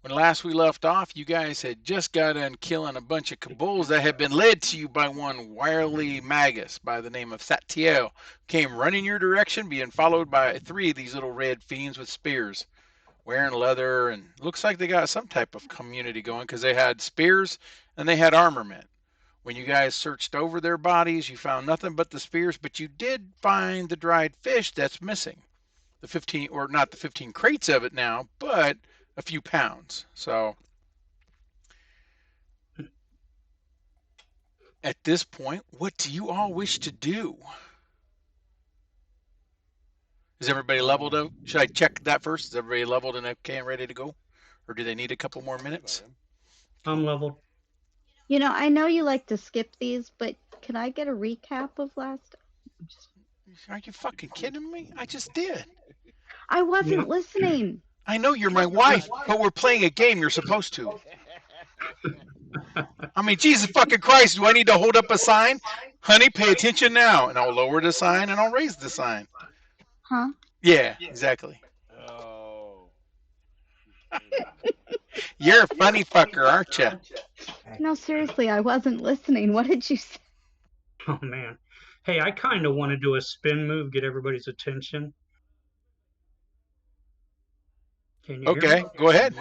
When last we left off, you guys had just got done killing a bunch of Kabuls that had been led to you by one wily magus by the name of Satiel. Came running your direction, being followed by three of these little red fiends with spears, wearing leather, and looks like they got some type of community going because they had spears and they had armament. When you guys searched over their bodies, you found nothing but the spears, but you did find the dried fish that's missing. The 15, or not the 15 crates of it now, but a few pounds. So at this point, what do you all wish to do? Is everybody leveled up? Should I check that first? Is everybody leveled and okay and ready to go? Or do they need a couple more minutes? I'm leveled. You know, I know you like to skip these, but can I get a recap of last? Are you fucking kidding me? I just did. I wasn't listening. I know you're my wife, but we're playing a game. You're supposed to. I mean, Jesus fucking Christ, do I need to hold up a sign? Honey, pay attention now. And I'll lower the sign and I'll raise the sign. Huh? Yeah, exactly. Oh. You're a funny fucker, aren't you? No, seriously, I wasn't listening. What did you say? Oh, man. Hey, I kind of want to do a spin move, get everybody's attention. Can you hear Okay, me? go ahead.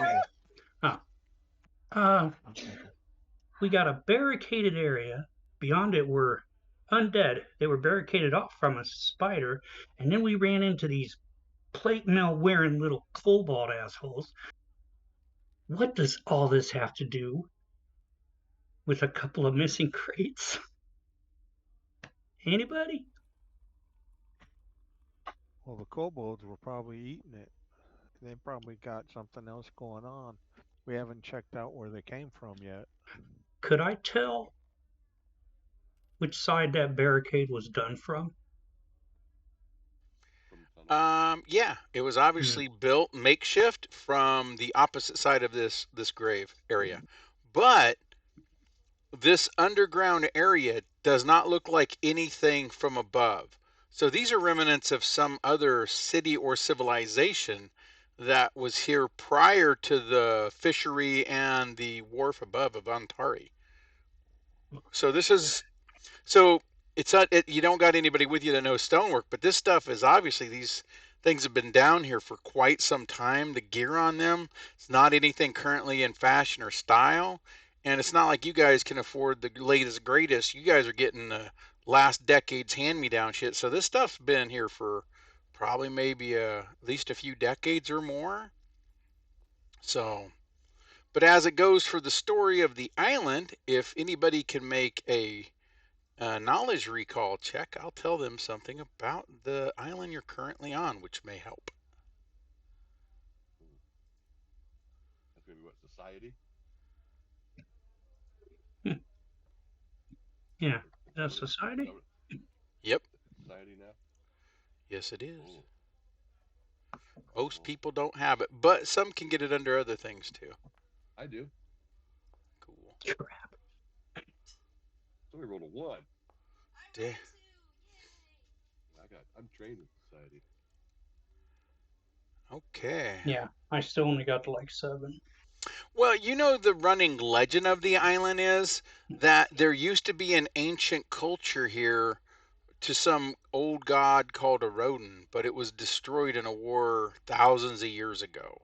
We got a barricaded area. Beyond it were undead. They were barricaded off from a spider. And then we ran into these plate mail wearing little kobold assholes. What does all this have to do with a couple of missing crates? Anybody? Well, the kobolds were probably eating it. They probably got something else going on. We haven't checked out where they came from yet. Could I tell which side that barricade was done from? Yeah, it was obviously built makeshift from the opposite side of this grave area. But this underground area does not look like anything from above. So these are remnants of some other city or civilization that was here prior to the fishery and the wharf above of Otari. So this is it's not you don't got anybody with you that knows stonework, but this stuff is obviously these things have been down here for quite some time. The gear on them, it's not anything currently in fashion or style, and it's not like you guys can afford the latest greatest. You guys are getting the last decade's hand-me-down shit. So this stuff's been here for probably maybe at least a few decades or more. So, but as it goes for the story of the island, if anybody can make a knowledge recall check, I'll tell them something about the island you're currently on, which may help. That's gonna be what, society? Yeah, that's society. Yep. Society now. Yes, it is. Cool. Most people don't have it, but some can get it under other things too. I do. Cool. Crap. Somebody rolled a 1. Yeah. I'm trained in society. Okay. Yeah, I still only got to like 7. Well, you know, the running legend of the island is that there used to be an ancient culture here to some old god called a rodent, but it was destroyed in a war thousands of years ago.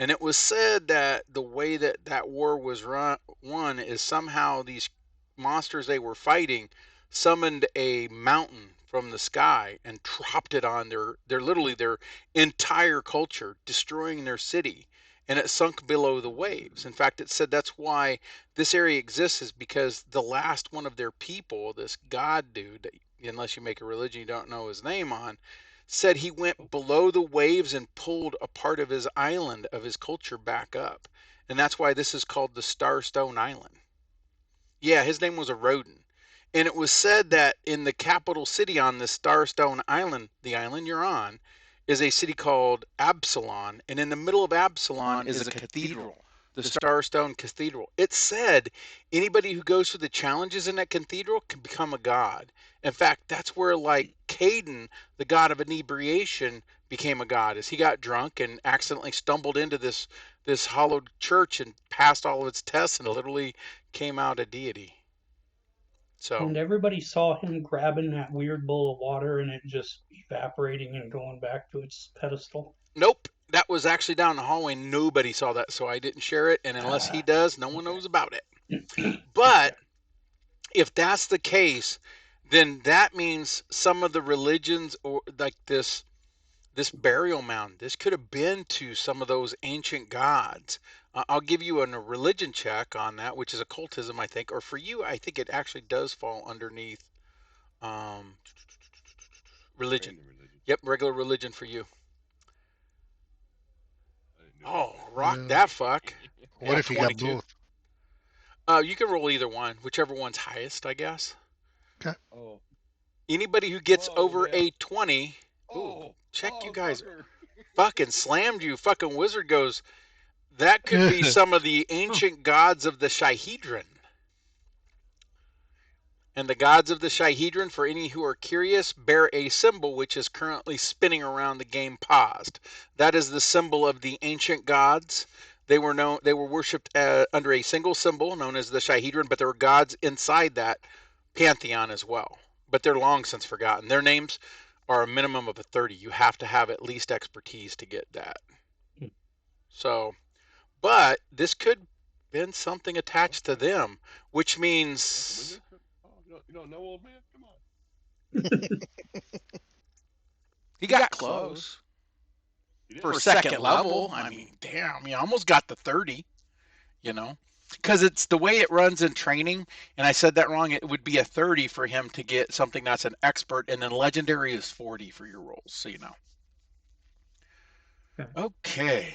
And it was said that the way that that war was won is somehow these monsters they were fighting summoned a mountain from the sky and dropped it on their entire culture, destroying their city. And it sunk below the waves. In fact, it said that's why this area exists, is because the last one of their people, this god dude, unless you make a religion you don't know his name on, said he went below the waves and pulled a part of his island, of his culture, back up. And that's why this is called the Starstone Island. Yeah, his name was a rodent. And it was said that in the capital city on this Starstone Island, the island you're on, is a city called Absalon. And in the middle of Absalon is a cathedral, the Starstone Cathedral. It said anybody who goes through the challenges in that cathedral can become a god. In fact, that's where, like, Caden, the god of inebriation, became a god, as he got drunk and accidentally stumbled into this this hollowed church and passed all of its tests and literally came out a deity. So And everybody saw him grabbing that weird bowl of water and it just evaporating and going back to its pedestal. nope, that was actually down the hallway. Nobody saw that, so I didn't share it. And unless he does, no one knows about it. But if that's the case, then that means some of the religions, or like this burial mound, this could have been to some of those ancient gods. I'll give you a religion check on that, which is occultism, I think. Or for you, I think it actually does fall underneath religion. Random religion. Yep, regular religion for you. I didn't know Oh, rock Yeah. that fuck. What Yeah, if you got 22. both? You can roll either one, whichever one's highest, I guess. Oh. Anybody who gets Whoa, over man. a 20, Oh. check oh, you guys fucker. fucking slammed you. Fucking wizard goes, that could be some of the ancient gods of the Shahedron. And the gods of the Shahedron, for any who are curious, bear a symbol which is currently spinning around the game paused. That is the symbol of the ancient gods. They were worshipped under a single symbol known as the Shahedron, but there were gods inside that pantheon as well. But they're long since forgotten. Their names are a minimum of a 30. You have to have at least expertise to get that. So, but this could have been something attached to them, which means You don't know, old man? Come on. he got close. You did? For second level. I mean, damn, you almost got the 30, you know, because it's the way it runs in training. And I said that wrong. It would be a 30 for him to get something that's an expert, and then legendary is 40 for your rolls, so you know. Okay.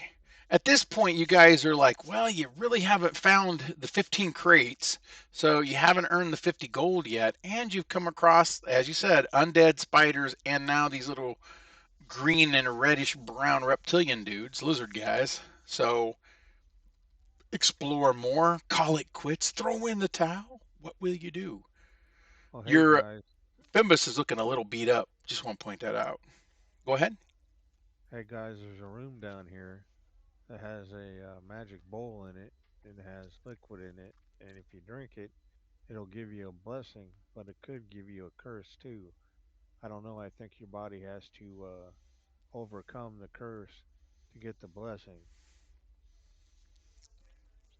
At this point, you guys are like, well, you really haven't found the 15 crates, so you haven't earned the 50 gold yet, and you've come across, as you said, undead spiders, and now these little green and reddish brown reptilian dudes, lizard guys. So explore more, call it quits, throw in the towel. What will you do? Well, hey Your guys, Fimbus is looking a little beat up. Just want to point that out. Go ahead. there's a room down here that has a magic bowl in it. It has liquid in it, and if you drink it, it'll give you a blessing, but it could give you a curse too. I don't know. I think your body has to overcome the curse to get the blessing.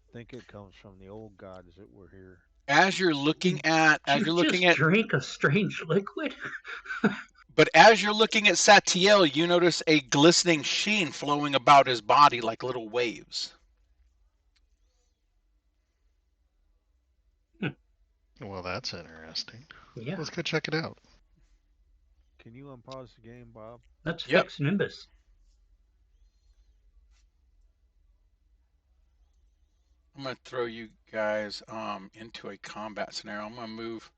I think it comes from the old gods that were here. As you're looking at, Drink a strange liquid. but as you're looking at Satiel, you notice a glistening sheen flowing about his body like little waves. Well, that's interesting. Yeah, Let's go check it out. Can you unpause the game, Bob? let's Yep. fix Nimbus. I'm going to throw you guys into a combat scenario. I'm going to move.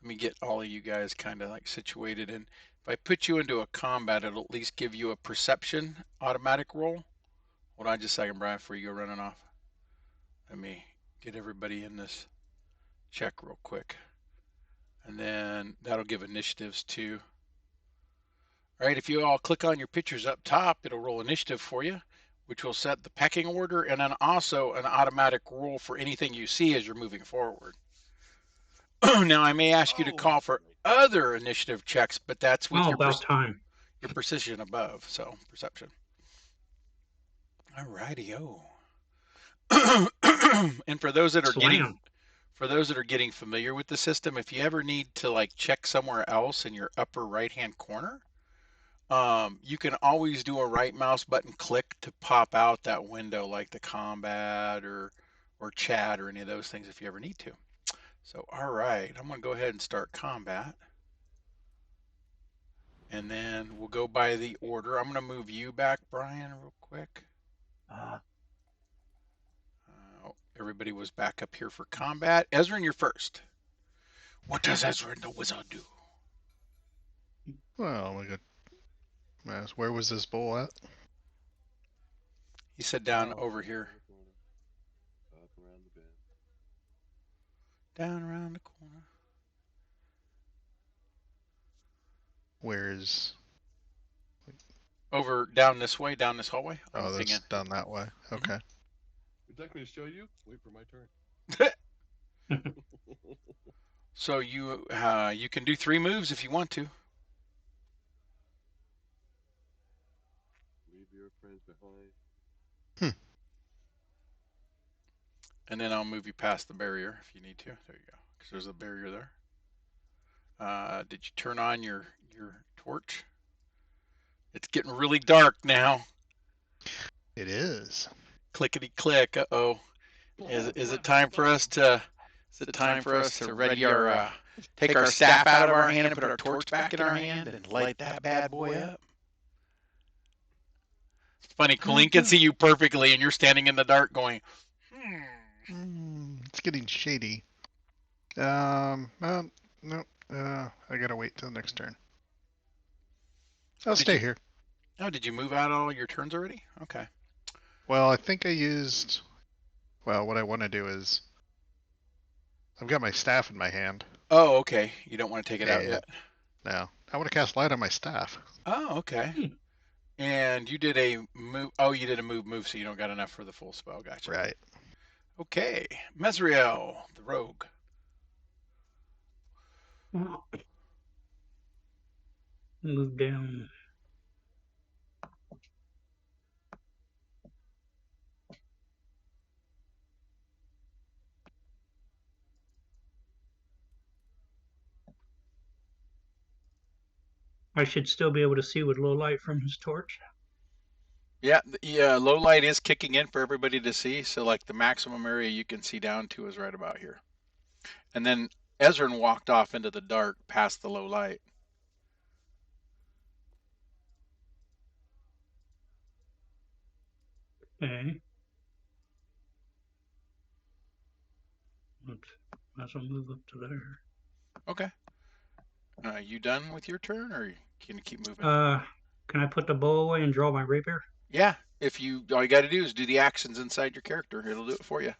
Let me get all of you guys kind of like situated. And if I put you into a combat, it'll at least give you a perception automatic roll. Hold on just a second, Brian, before you go running off. Let me get everybody in this check real quick. And then that'll give initiatives too. All right, if you all click on your pictures up top, it'll roll initiative for you, which will set the pecking order, and then also an automatic roll for anything you see as you're moving forward. Now, I may ask you to call for other initiative checks, but that's with your precision above, so perception. All righty-o. And for those that are getting familiar with the system, if you ever need to like check somewhere else in your upper right-hand corner, you can always do a right mouse button click to pop out that window, like the combat or chat or any of those things if you ever need to. So, all right, I'm going to go ahead and start combat. And then we'll go by the order. I'm going to move you back, Brian, real quick. Everybody was back up here for combat. Ezrin, you're first. What does Ezrin the wizard do? Well, we got. Where was this bowl at? He said down over here. Up around the bend. Down around the corner. Where is? Over down this way, down this hallway. Oh, that's down that way. Okay. Would you like me to show you? Wait for my turn. So you can do 3 moves if you want to. Leave your friends behind. And then I'll move you past the barrier if you need to. There you go. Because there's a barrier there. Did you turn on your torch? It's getting really dark now. It is. Clickety click. Uh-oh. Is it time for us to? Is it time for us to ready our take our staff out of our hand and put our torch back in our hand and light that bad boy up? It's funny, Colleen can see you perfectly, and you're standing in the dark going. It's getting shady. Well, no. I gotta wait till the next turn. I'll stay here. Oh, did you move out all your turns already? Okay. Well, I think I used. Well, what I want to do is. I've got my staff in my hand. Oh, okay. You don't want to take it out yet? No. I want to cast light on my staff. Oh, okay. And you did a move. Oh, you did a move, so you don't got enough for the full spell. Gotcha. Right. Okay. Mesriel, the rogue. Move down. I should still be able to see with low light from his torch. Yeah, low light is kicking in for everybody to see, so like the maximum area you can see down to is right about here. And then Ezran walked off into the dark past the low light. Okay. Might as well move up to there. Okay. You done with your turn, or can you keep moving? Can I put the bow away and draw my rapier? Yeah. If you, all you got to do is do the actions inside your character. It'll do it for you.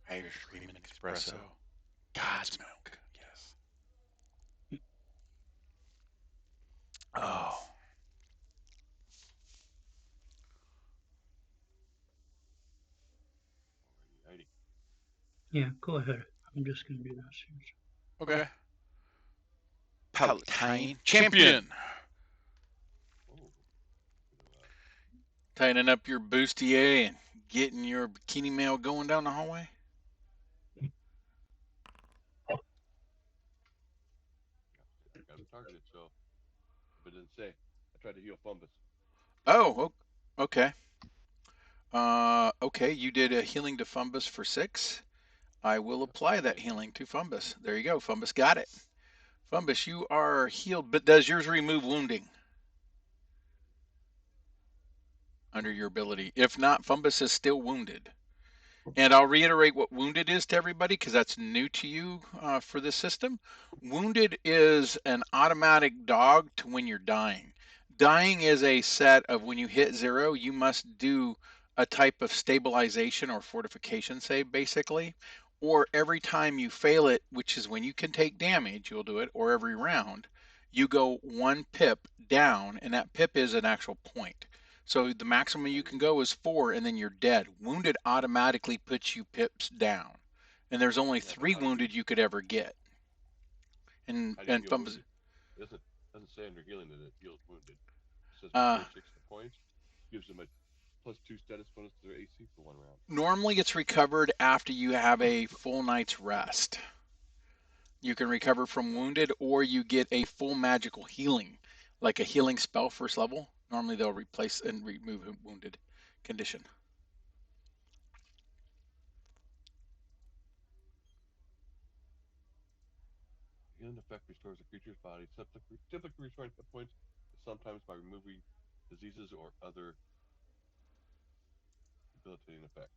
Irish cream and espresso. God's milk. Yes. Oh. Alrighty. Yeah, go ahead. I'm just going to do that. Okay. Palatine champion. Tightening up your bustier and getting your bikini mail going down the hallway. I got him targeted, so but it didn't say. I tried to heal Fumbus. Oh, okay. Okay, you did a healing to Fumbus for 6. I will apply that healing to Fumbus. There you go. Fumbus got it. Fumbus, you are healed, but does yours remove wounding under your ability? If not, Fumbus is still wounded. And I'll reiterate what wounded is to everybody because that's new to you for this system. Wounded is an automatic dog to when you're dying. Dying is a set of when you hit 0, you must do a type of stabilization or fortification save, basically. Or every time you fail it, which is when you can take damage, you'll do it, or every round, you go 1 pip down, and that pip is an actual point. So the maximum you can go is 4, and then you're dead. Wounded automatically puts you pips down, and there's only 3 wounded you could ever get. And Fumbus doesn't say under healing that it heals wounded. It says 6 points, gives them a +2 status bonus to their AC for 1 round. Normally it's recovered after you have a full night's rest. You can recover from wounded, or you get a full magical healing, like a healing spell first level. Normally they'll replace and remove a wounded condition. Healing effect restores a creature's body, typically restoring hit points, sometimes by removing diseases or other debilitating effects.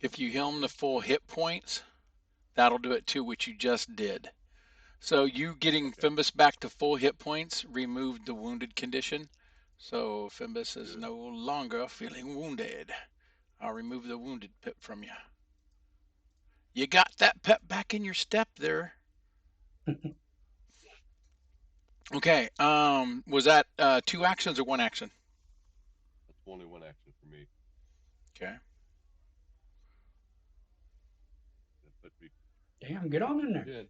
If you heal them to full hit points, that'll do it too, which you just did. So you getting Okay. Fimbus back to full hit points removed the wounded condition. So Fimbus is Good. no longer feeling wounded. I'll remove the wounded pip from you. You got that pep back in your step there. Okay. Was that 2 actions or 1 action? That's only 1 action for me. Okay. But we Damn, get on in there. did.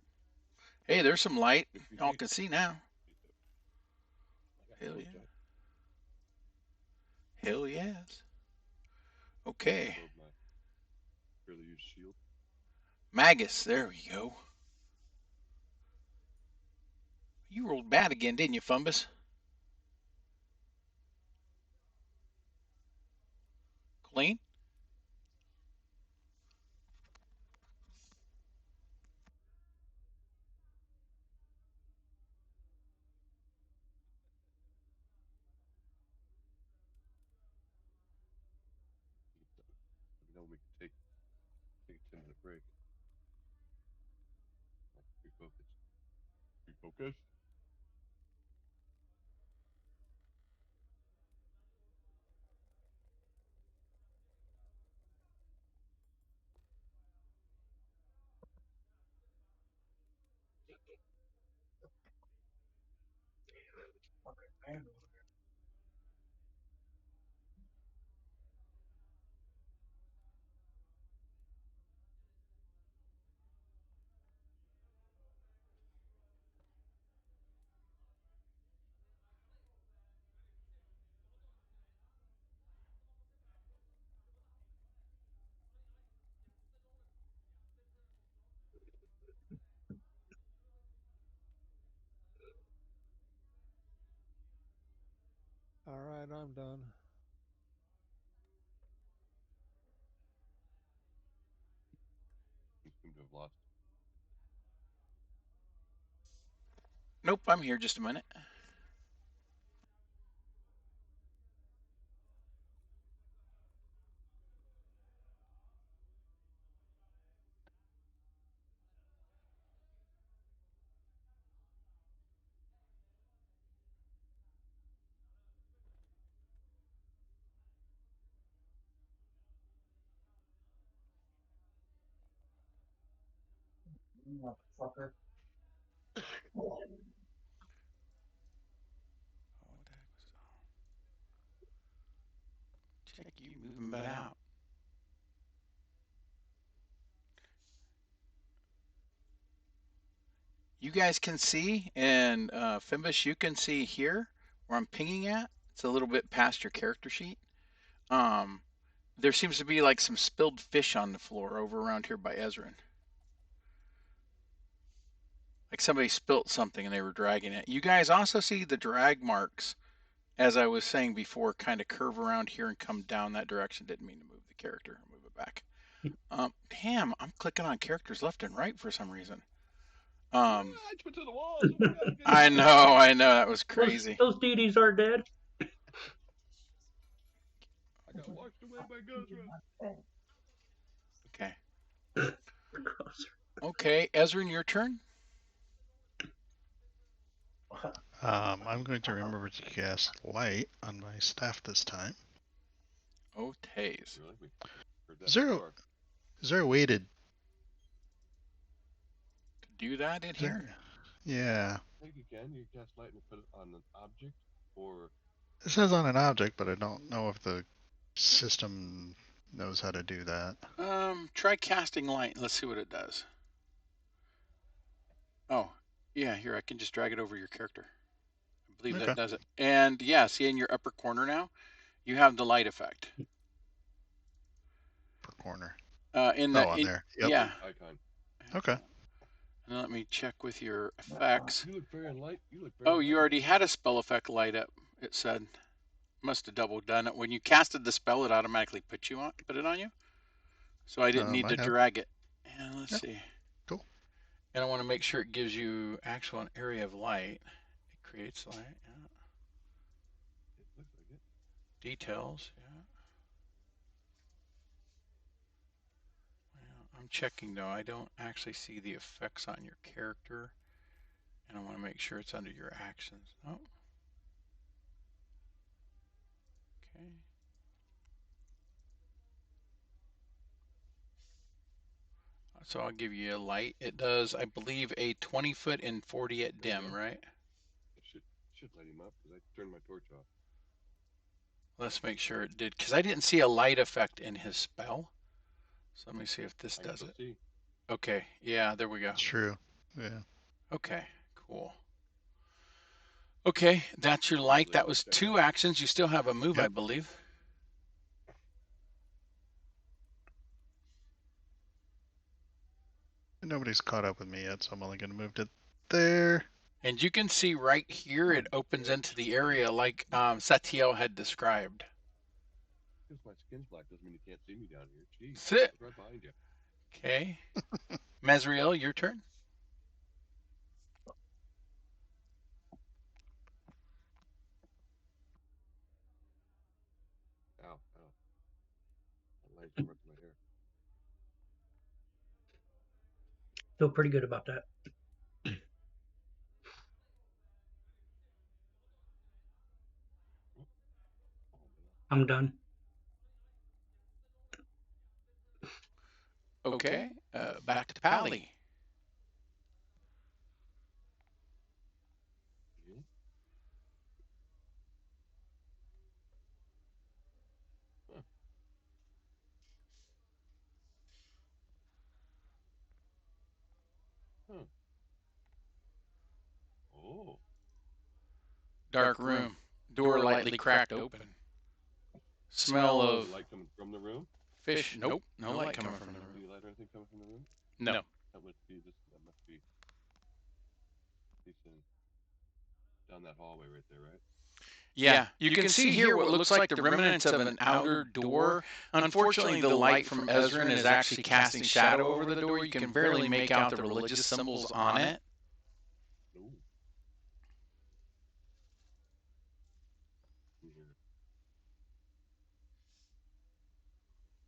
Hey, there's some light. 60 Y'all feet. can see now. I got Hell close yeah. up. Hell yes. Okay. Above my fairly used shield. Magus, there we go. You rolled bad again, didn't you, Fumbus? Clean? Let me know when we can take a 10-minute break. Refocus. Refocus. All right, I'm done. We seem to have lost. Nope, I'm here just a minute. Motherfucker. Check you moving about. You guys can see, and Fimbus, you can see here where I'm pinging at. It's a little bit past your character sheet. There seems to be like some spilled fish on the floor over around here by Ezrin. Like somebody spilt something and they were dragging it. You guys also see the drag marks, as I was saying before, kind of curve around here and come down that direction. Didn't mean to move the character. Move it back. Damn, I'm clicking on characters left and right for some reason. I went to the walls. Oh my God, I know, that was crazy. Those deities are dead. I got washed away by Gozra. Okay. Okay, Ezrin, your turn. I'm going to remember to cast light on my staff this time. Oh, Taze. Really? We heard that Zero. before. Is there a way to Do that in here? Yeah. I think you can. You cast light and put it on an object, or It says on an object, but I don't know if the system knows how to do that. Try casting light. Let's see what it does. Oh, yeah, here, I can just drag it over your character. I believe Okay. that does it. And yeah, see in your upper corner now, you have the light effect. Per corner. In the, on there. Yep. Yeah. icon. Okay. And let me check with your effects. You look very light. You look very Oh, you light. already had a spell effect light up, it said. Must have double done it. When you casted the spell, it automatically put it on you. So I didn't need to drag it. And let's see. Cool. And I want to make sure it gives you actual an area of light. It creates light. Yeah. It looks like it. Details. Yeah. Well, I'm checking though. I don't actually see the effects on your character. And I want to make sure it's under your actions. Oh. Okay. So I'll give you a light. It does, I believe, a 20-foot and 40 at dim, right? It should light him up because I turned my torch off. Let's make sure it did, because I didn't see a light effect in his spell. So let me see if this does it. See. Okay, yeah, there we go. True. Yeah. Okay, cool. Okay, that's your light. That was 2 actions. You still have a move, Yep. I believe. Nobody's caught up with me yet, so I'm only going to move to there. And you can see right here, it opens into the area like Satiel had described. Because my skin's black doesn't mean you can't see me down here. Jeez, Sit. right behind you. Okay. Mazriel, your turn. Ow, ow. That light's right to my hair. Feel pretty good about that. I'm done. Okay, back to Pally. Huh. Oh. Dark room. Door lightly cracked open. Smell of light coming from the room? Fish. Nope. No light coming from the room. Any light or anything coming from the room? No. That must be this. That must be. Down that hallway right there, right? Yeah, you can see here what looks like the remnants of an outer door. Unfortunately, the light from Ezran is actually casting shadow over the door. You can barely make out the religious symbols on it. Ooh.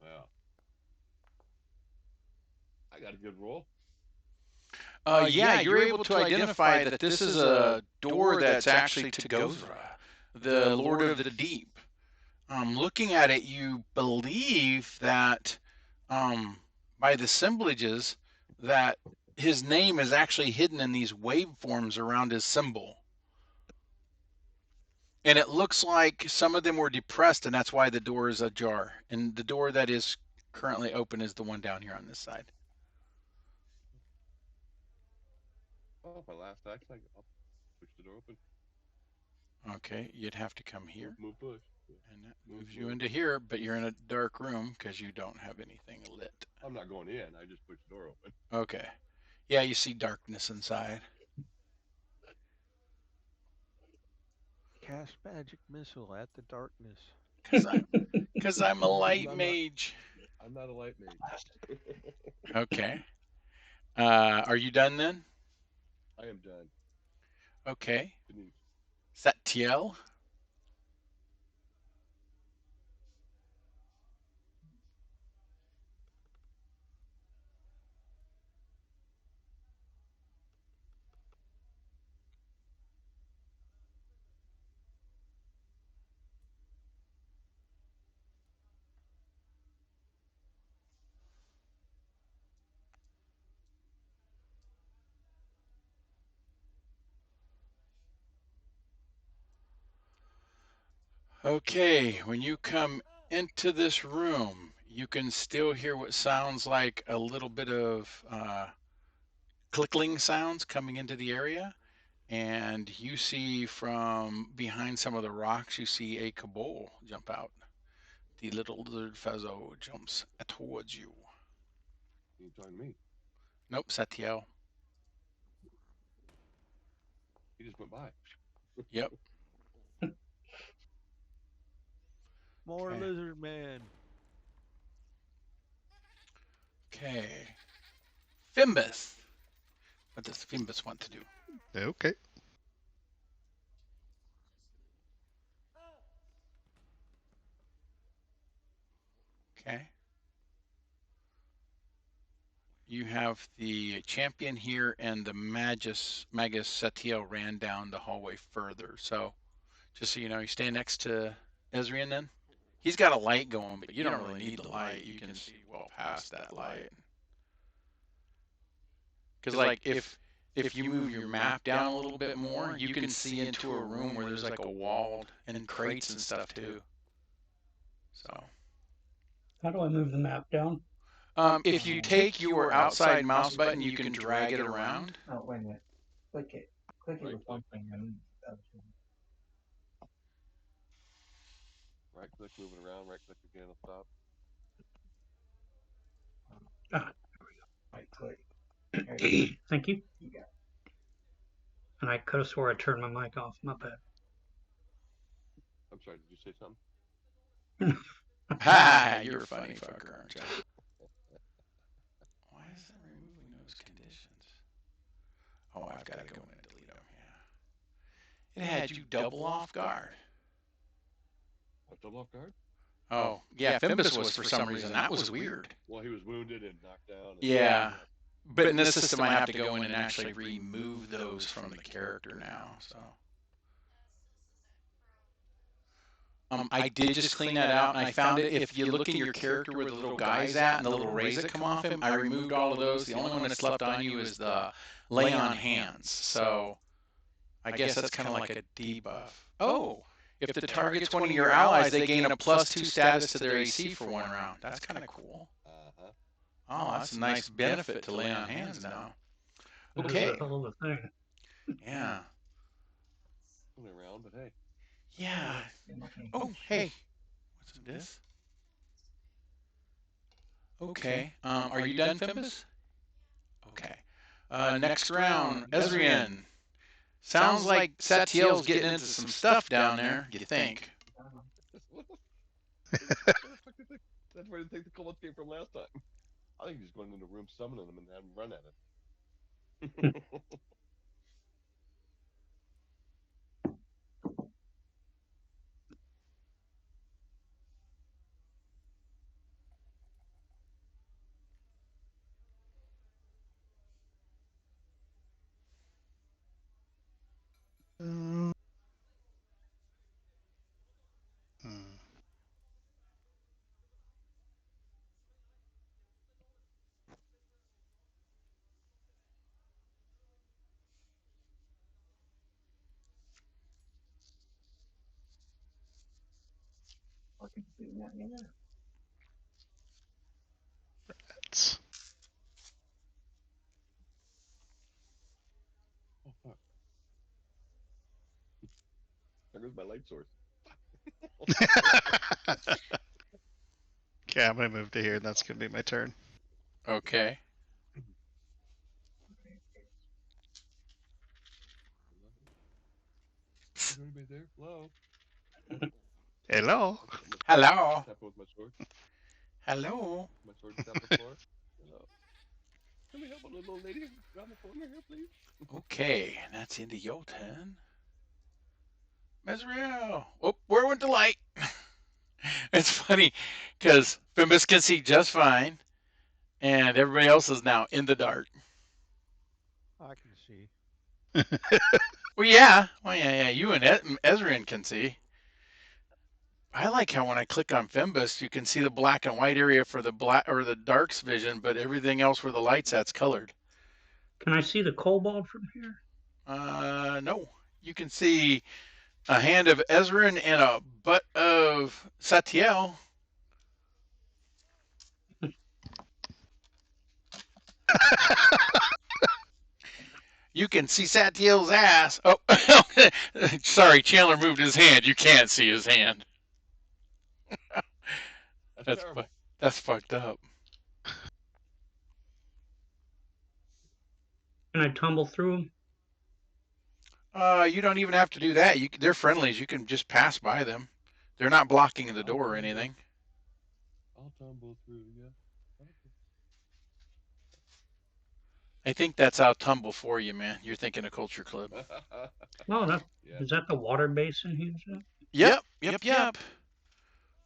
Wow. I got a good roll. Yeah, you're able to identify that this is a door that's actually to Gozra, the Lord of the Deep. Looking at it, you believe that by the assemblages that his name is actually hidden in these waveforms around his symbol. And it looks like some of them were depressed, and that's why the door is ajar. And the door that is currently open is the one down here on this side. Oh, my last action, I'll push the door open. Okay, you'd have to come here. Move push. And that moves you into here, but you're in a dark room because you don't have anything lit. I'm not going in. I just pushed the door open. Okay. Yeah, you see darkness inside. Cast magic missile at the darkness. Because I'm a light mage. I'm not a light mage. Okay. Are you done then? I am done. Okay. Denise. Satiel. Okay, when you come into this room, you can still hear what sounds like a little bit of clickling sounds coming into the area. And you see from behind some of the rocks, you see a Kabul jump out. The little lizard Fezzo jumps towards you. You talking to me? Nope, Satiel. He just went by. Yep. More Okay. lizard man. Okay. Fimbus. What does Fimbus want to do? Okay. Okay. you have the champion here, and the Magus Setiel ran down the hallway further. So just so you know, you stay next to Ezrean then. He's got a light going, but you don't really need the light. You can see well past that light. Because like if you move your map down a little bit more, you can see into a room where there's like a wall and crates and stuff too. So How do I move the map down? if you take your outside mouse button, you can drag it around. Oh, wait a minute. Click it. Click it Right with one thing. Right click, move it around. Right click again, it'll stop. Ah, there we go. Right click. Thank you. You got it. And I could have swore I turned my mic off. My bad. I'm sorry, did you say something? Ha! You're a funny fucker, aren't you? Why is it removing those conditions? Oh, I've got to go in and delete them. Yeah. It had you double off guard. What, double off guard? Oh, yeah, Fimbus was for some reason. That was weird. Well, he was wounded and knocked down. And yeah. But in this system, I have to go in and actually remove those from the character now. So I did just clean that out, and I found it. If you look in your character where the little guy's at and the little rays that come off him, I removed all of those. The only one that's left on you is the lay on hands. So I guess that's kind of like a debuff. Oh, if the target's one of your allies, they gain a +2 status to their AC for 1 round. That's kind of cool. Oh, that's a nice benefit to lay on hands now. Okay. That's a hell of a thing. Yeah. Only around, but hey. Yeah. Oh, hey. What's this? Okay. Are you done, Fimbus? Okay. Next round, Ezrean. Sounds like Satiel's getting into some stuff down there. You think? That's where I think the cold came from last time. I think he's going into the room summoning them and having them run at it. Rats. Oh fuck! There goes my light source. Okay, I'm gonna move to here, and that's gonna be my turn. Okay. Is anybody there? Hello. Hello. Hello. Tap with my sword. Hello. My sword tap the floor. Hello. Can we help a little lady around the corner here, please? Okay, that's into your turn. Mesriel. Oh, where went the light? It's funny because Fimbus can see just fine, and everybody else is now in the dark. I can see. Well, yeah. You and Ezrean can see. I like how when I click on Fimbus, you can see the black and white area for the black or the dark's vision, but everything else where the light's at's colored. Can I see the kobold from here? No. You can see a hand of Ezrean and a butt of Satiel. You can see Satiel's ass. Oh, sorry, Chandler moved his hand. You can't see his hand. That's fucked up. Can I tumble through them? You don't even have to do that. They're friendlies. You can just pass by them. They're not blocking the door or anything. I'll tumble through, yeah. I think that's out tumble for you, man. You're thinking of Culture Club. No, is that the water basin he was in? Yep.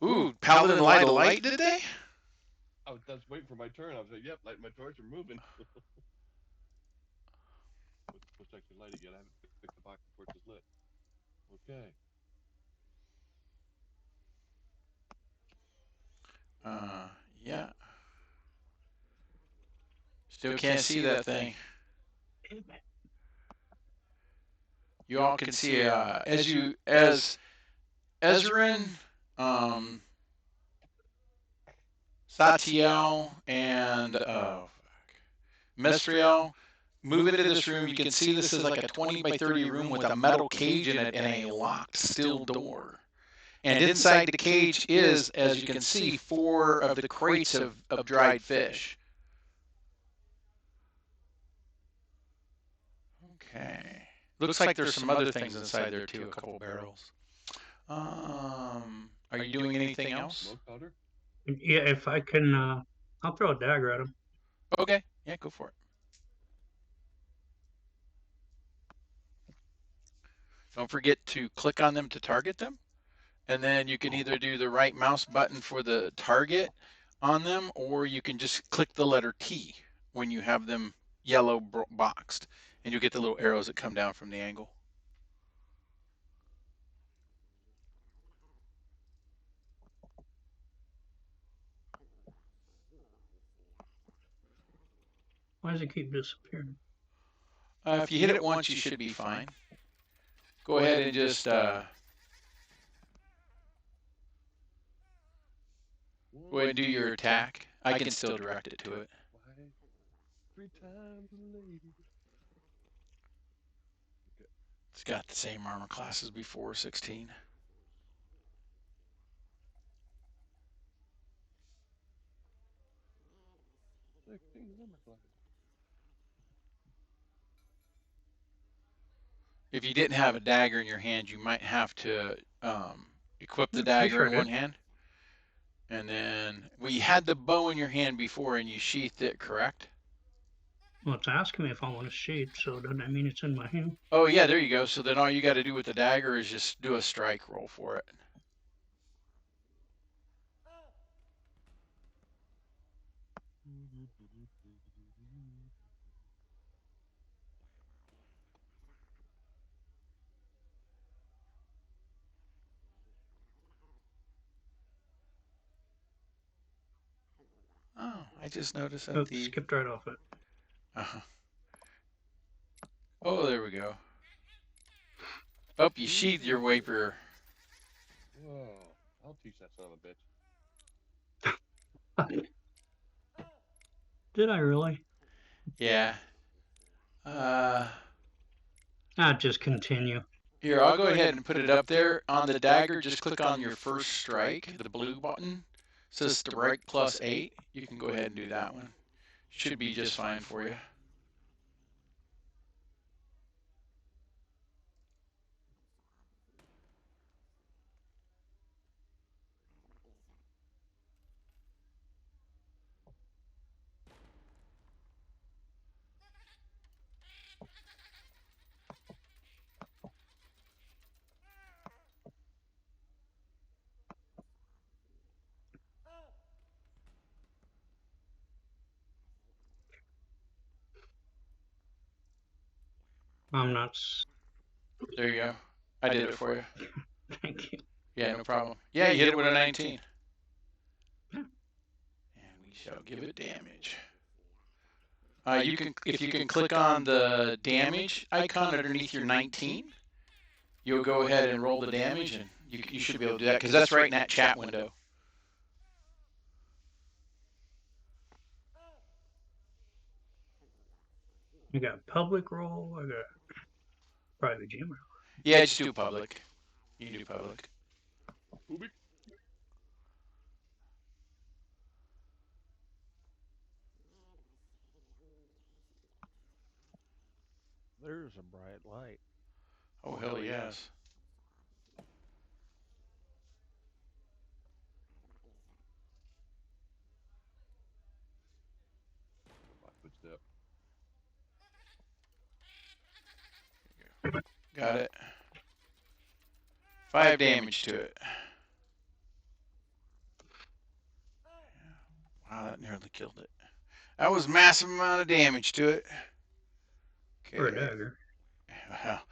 Ooh, Paladin light a light, did they? I was waiting for my turn. I was like, yep, light my torch. We're moving. What's supposed to actually light again? I haven't picked the box. The torch is lit. Okay. Yeah. Still can't see that thing. You all can see as Ezrin, Satiel, and Mestriel move into this room. You can see this is like a 20 by 30 room with a metal cage in it and a locked steel door. And inside the cage is, as you can see, 4 of the crates of dried fish. Okay. Looks like there's some other things inside there too, a couple barrels. Are you doing anything else? Smoke powder? Yeah, if I can, I'll throw a dagger at him. Okay. Yeah, go for it. Don't forget to click on them to target them. And then you can either do the right mouse button for the target on them, or you can just click the letter T when you have them yellow boxed, and you'll get the little arrows that come down from the angle. Why does it keep disappearing? If you hit it once, you should be fine. Go ahead and just go ahead and do your attack. I can still direct it to it. 3 times later. It's got the same armor class as before, 16. If you didn't have a dagger in your hand, you might have to equip the dagger in one hand. And then, well, you had the bow in your hand before and you sheathed it, correct? Well, it's asking me if I want to sheath, so doesn't that mean it's in my hand? Oh, yeah, there you go. So then all you got to do with the dagger is just do a strike roll for it. Oh, I just noticed that skipped right off it. Oh, there we go. Oh, you sheathed your rapier. Whoa, I'll teach that son of a bitch. Did I really? Yeah. I'll just continue. Here, I'll go ahead and put it up there. On the dagger, just click on your first strike, the blue button. It says strike +8. You can go ahead and do that one. Should be just fine for you. I'm not. There you go. I did it for you. Thank you. Yeah, no problem. Yeah, you hit it with a 19. And we shall give it damage. You can, if you can click on the damage icon underneath your 19, you'll go ahead and roll the damage, and you should be able to do that because that's right in that chat window. You got public roll. I got private GM. Yeah, just do public. You can do public. There's a bright light. Oh, hell yes. Got it. 5 damage to it. Wow, that nearly killed it. That was a massive amount of damage to it. For a Okay. dagger. Well,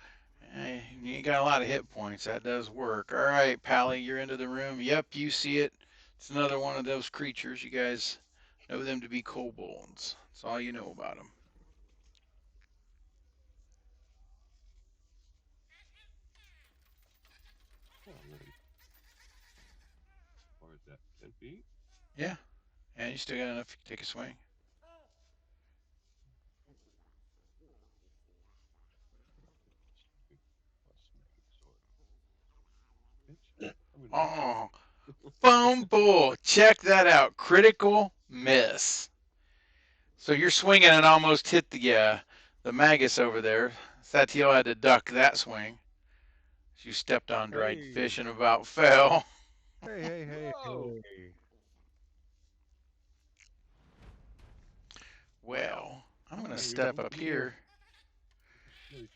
you ain't got a lot of hit points. That does work. All right, Pally, you're into the room. Yep, you see it. It's another one of those creatures. You guys know them to be kobolds. That's all you know about them. Oh, really? Or is that 10 feet? Yeah, and you still got enough to take a swing. Oh, fumble. Check that out. Critical miss. So you're swinging and almost hit the Magus over there. Satiel had to duck that swing. You stepped on dried fish and about fell. Hey. Well, I'm going to step up here. And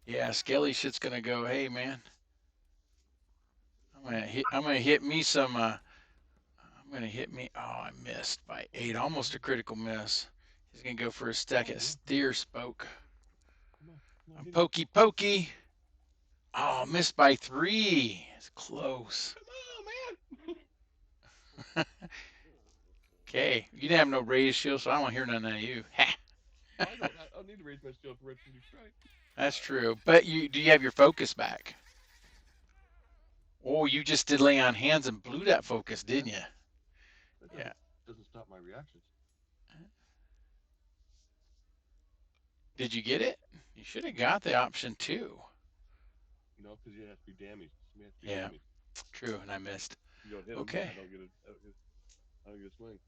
yeah, Skelly shit's going to go, hey, man. I'm going to hit me some, I'm going to hit me. Oh, I missed by 8. Almost a critical miss. He's going to go for a second steer spoke. I'm pokey. Oh, missed by 3. It's close. Come on, man. Okay, you didn't have no raised shield, so I don't want to hear none of you. Ha! I don't need to raise my shield for Red 2 strike. That's true. But do you have your focus back? Oh, you just did lay on hands and blew that focus, didn't you? Yeah. Doesn't stop my reactions. Did you get it? You should have got the option 2. No, because you have to be damaged. Yeah, true, and I missed. You don't hit okay. Him, I don't get a swing.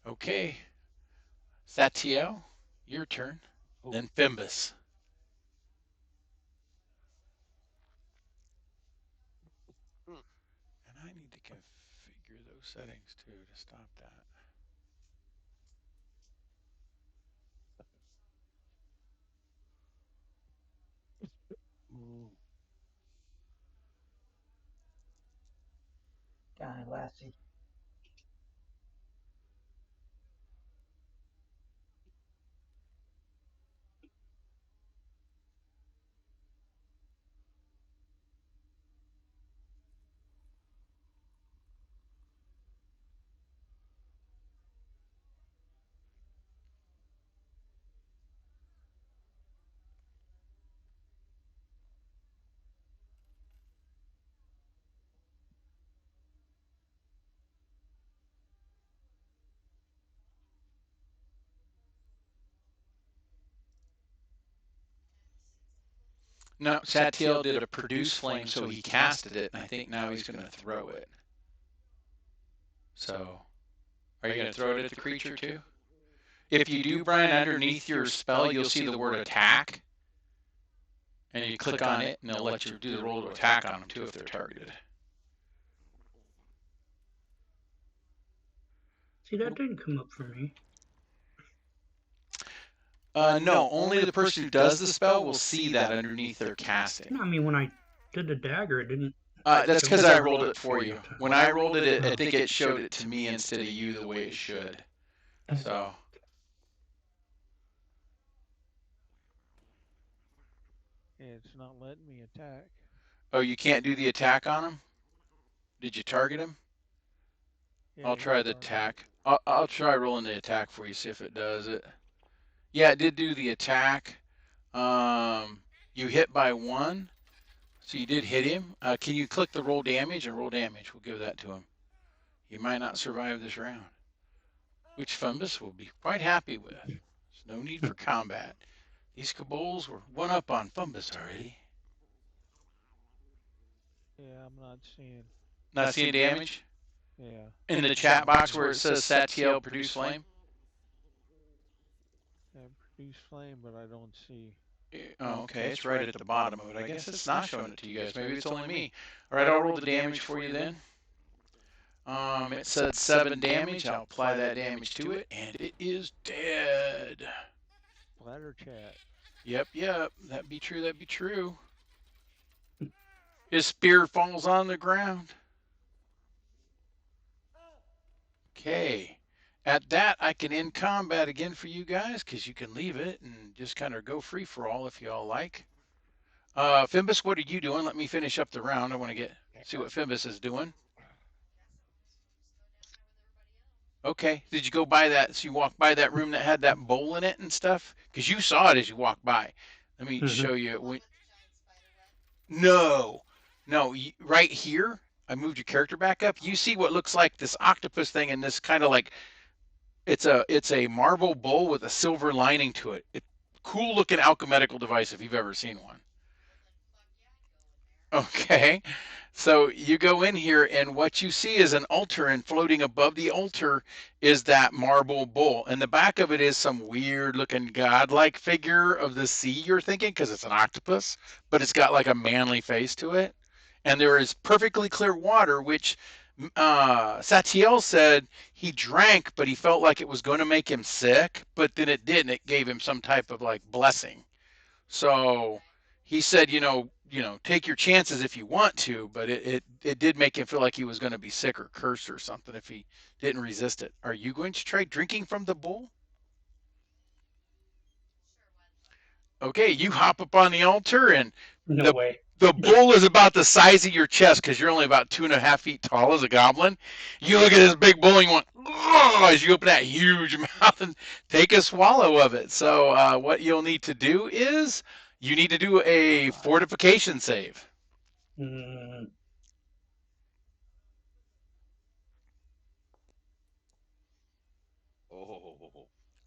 Okay. Satiel, your turn. Oh. Then Fimbus. And I need to configure those settings too to stop that. Guy Lassie. No, Satiel did a produce flame, so he casted it, and I think now he's going to throw it. So, are you going to throw it at the creature too? If you do, Brian, underneath your spell, you'll see the word attack. And you click on it, and they'll let you do the roll to attack on them too if they're targeted. See, that didn't come up for me. No, only the person who does the spell will see that underneath their casting. No, I mean, when I did the dagger, it didn't. That's because I rolled it for you. When I rolled it, I think it showed it to me instead of you the way it should. So. It's not letting me attack. Oh, you can't do the attack on him? Did you target him? Yeah, I'll try the attack. I'll try rolling the attack for you, see if it does it. Yeah, it did do the attack. You hit by 1, so you did hit him. Can you click the roll damage and roll damage? We'll give that to him. He might not survive this round, which Fumbus will be quite happy with. There's no need for combat. These kobolds were 1 up on Fumbus already. Yeah, I'm not seeing. Not seeing damage? Yeah. In the chat box where it says Satiel produce flame? Yeah, produce flame, but I don't see. Oh, okay, it's right at the bottom of it. I guess it's not showing it to you guys. Maybe it's only me. All right, I'll roll the damage for you then. It said 7 damage. I'll apply that damage to it, and it is dead. Ladder chat. Yep. That'd be true. His spear falls on the ground. Okay. At that, I can end combat again for you guys because you can leave it and just kind of go free for all if you all like. Fimbus, what are you doing? Let me finish up the round. I want to see what Fimbus is doing. Okay. Did you go by that? So you walked by that room that had that bowl in it and stuff? Because you saw it as you walked by. Let me show you. No, no. Right here, I moved your character back up. You see what looks like this octopus thing and this kind of like it's a marble bowl with a silver lining to it. Cool looking alchemical device if you've ever seen one. Okay. So you go in here, and what you see is an altar, and floating above the altar is that marble bowl. And the back of it is some weird looking godlike figure of the sea, you're thinking, because it's an octopus, but it's got like a manly face to it. And there is perfectly clear water, which Satiel said he drank, but he felt like it was going to make him sick, but then it didn't. It gave him some type of like blessing. So he said, take your chances if you want to, but it did make him feel like he was going to be sick or cursed or something if he didn't resist it. Are you going to try drinking from the bowl? Okay, you hop up on the altar, and No the way. the bowl is about the size of your chest because you're only about 2.5 feet tall as a goblin. You look at this big bowl and you want, oh, as you open that huge mouth and take a swallow of it. So what you'll need to do is you need to do a fortification save. Mm.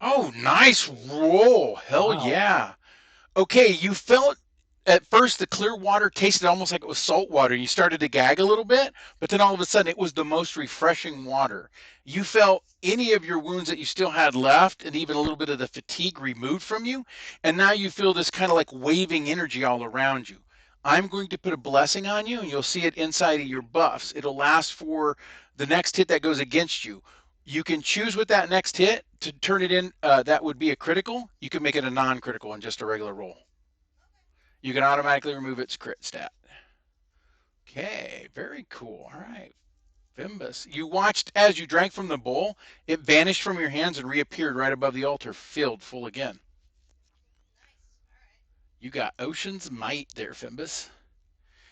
Oh, nice roll. Hell Wow. yeah. Okay, you felt at first the clear water tasted almost like it was salt water. You started to gag a little bit, but then all of a sudden it was the most refreshing water. You felt any of your wounds that you still had left and even a little bit of the fatigue removed from you. And now you feel this kind of like waving energy all around you. I'm going to put a blessing on you, and you'll see it inside of your buffs. It'll last for the next hit that goes against you. You can choose with that next hit to turn it in. That would be a critical. You can make it a non-critical and just a regular roll. You can automatically remove its crit stat. Okay, very cool. All right, Fimbus. You watched as you drank from the bowl. It vanished from your hands and reappeared right above the altar, filled full again. You got Ocean's Might there, Fimbus.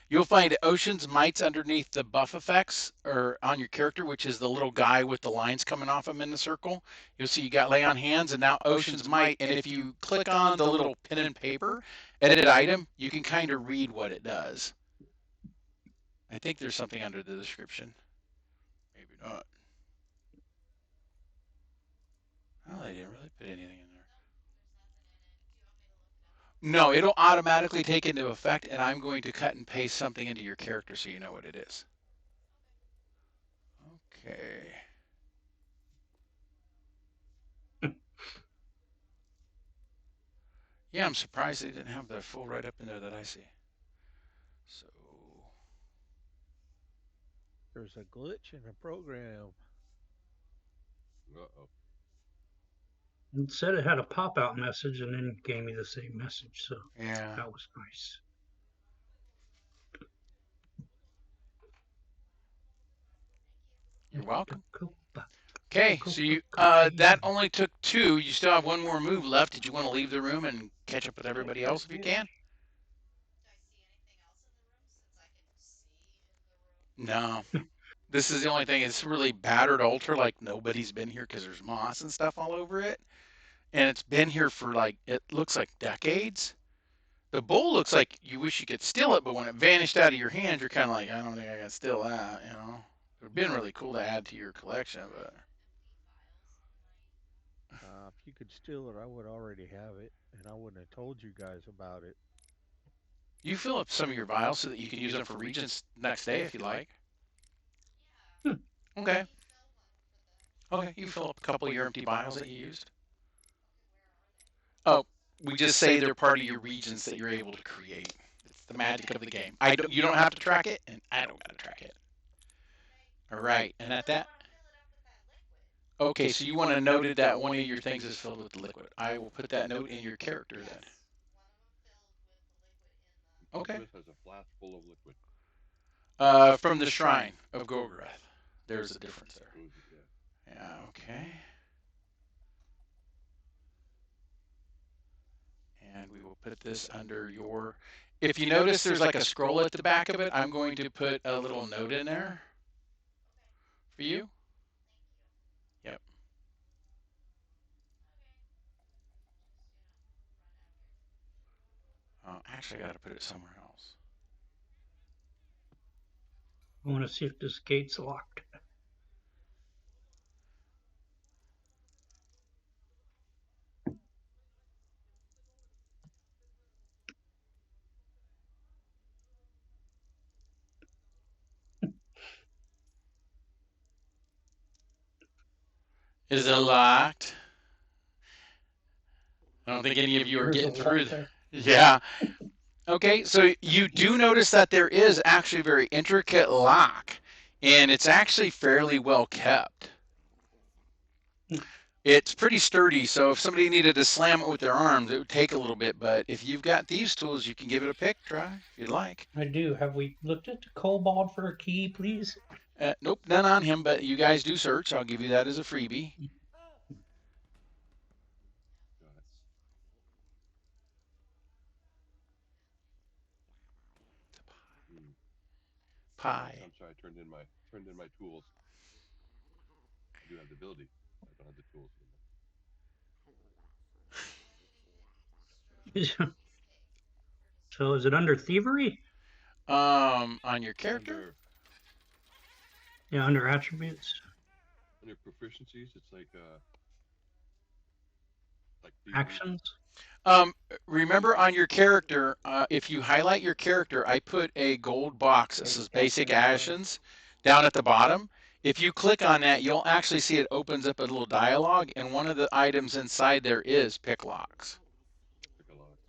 You'll find Ocean's Might's underneath the buff effects or on your character, which is the little guy with the lines coming off him in the circle. You'll see you got Lay on Hands and now Ocean's Might. And if you click on the little pen and paper, edit item, you can kind of read what it does. I think there's something under the description. Maybe not. Well, they didn't really put anything in there. No, it'll automatically take into effect, and I'm going to cut and paste something into your character so you know what it is. Okay. Yeah, I'm surprised they didn't have the full write up in there that I see. So There's a glitch in the program. Uh-oh. It said it had a pop-out message and then gave me the same message, so yeah, that was nice. you're welcome. Okay, so you that only took 2. You still have 1 more move left. Did you want to leave the room and catch up with everybody else if you can? No. This is the only thing. It's really battered altar, like nobody's been here because there's moss and stuff all over it. And it's been here for like, it looks like decades. The bowl looks like you wish you could steal it, but when it vanished out of your hand, you're kind of like, I don't think I can steal that, It would have been really cool to add to your collection, but. If you could steal it, I would already have it, and I wouldn't have told you guys about it. You fill up some of your vials so that you can use them for regents next day if you like. Okay. Okay, you fill up a couple of your empty vials that you used. Oh, we just say they're part of your regions that you're able to create. It's the magic of the game. You don't have to track it, and I don't got to track it. All right, and at that. Okay, so you want to note that one of your things is filled with liquid. I will put that note in your character then. Okay. Has a flask full of liquid. From the shrine of Gogarath. There's a difference there. Yeah. Yeah, okay. And we will put this under your, if you notice there's like a scroll at the back of it, I'm going to put a little note in there for you. Yep. Actually, I got to put it somewhere else. I want to see if this gate's locked. Is it locked? I don't think any of you are getting through. Yeah. Okay, so you do notice that there is actually a very intricate lock, and it's actually fairly well kept. It's pretty sturdy, so if somebody needed to slam it with their arms, it would take a little bit, but if you've got these tools, you can give it a pick try if you'd like. I do. Have we looked at the kobold for a key, please? Nope, none on him, but you guys do search. I'll give you that as a freebie. Pie. I'm sorry, I turned in my tools. I do have the ability. I don't have the tools anymore. So is it under thievery? On your character? Yeah, under attributes. Under proficiencies, it's like actions. Remember on your character, if you highlight your character, I put a gold box that says basic actions down at the bottom. If you click on that, you'll actually see it opens up a little dialogue, and one of the items inside there is pick locks.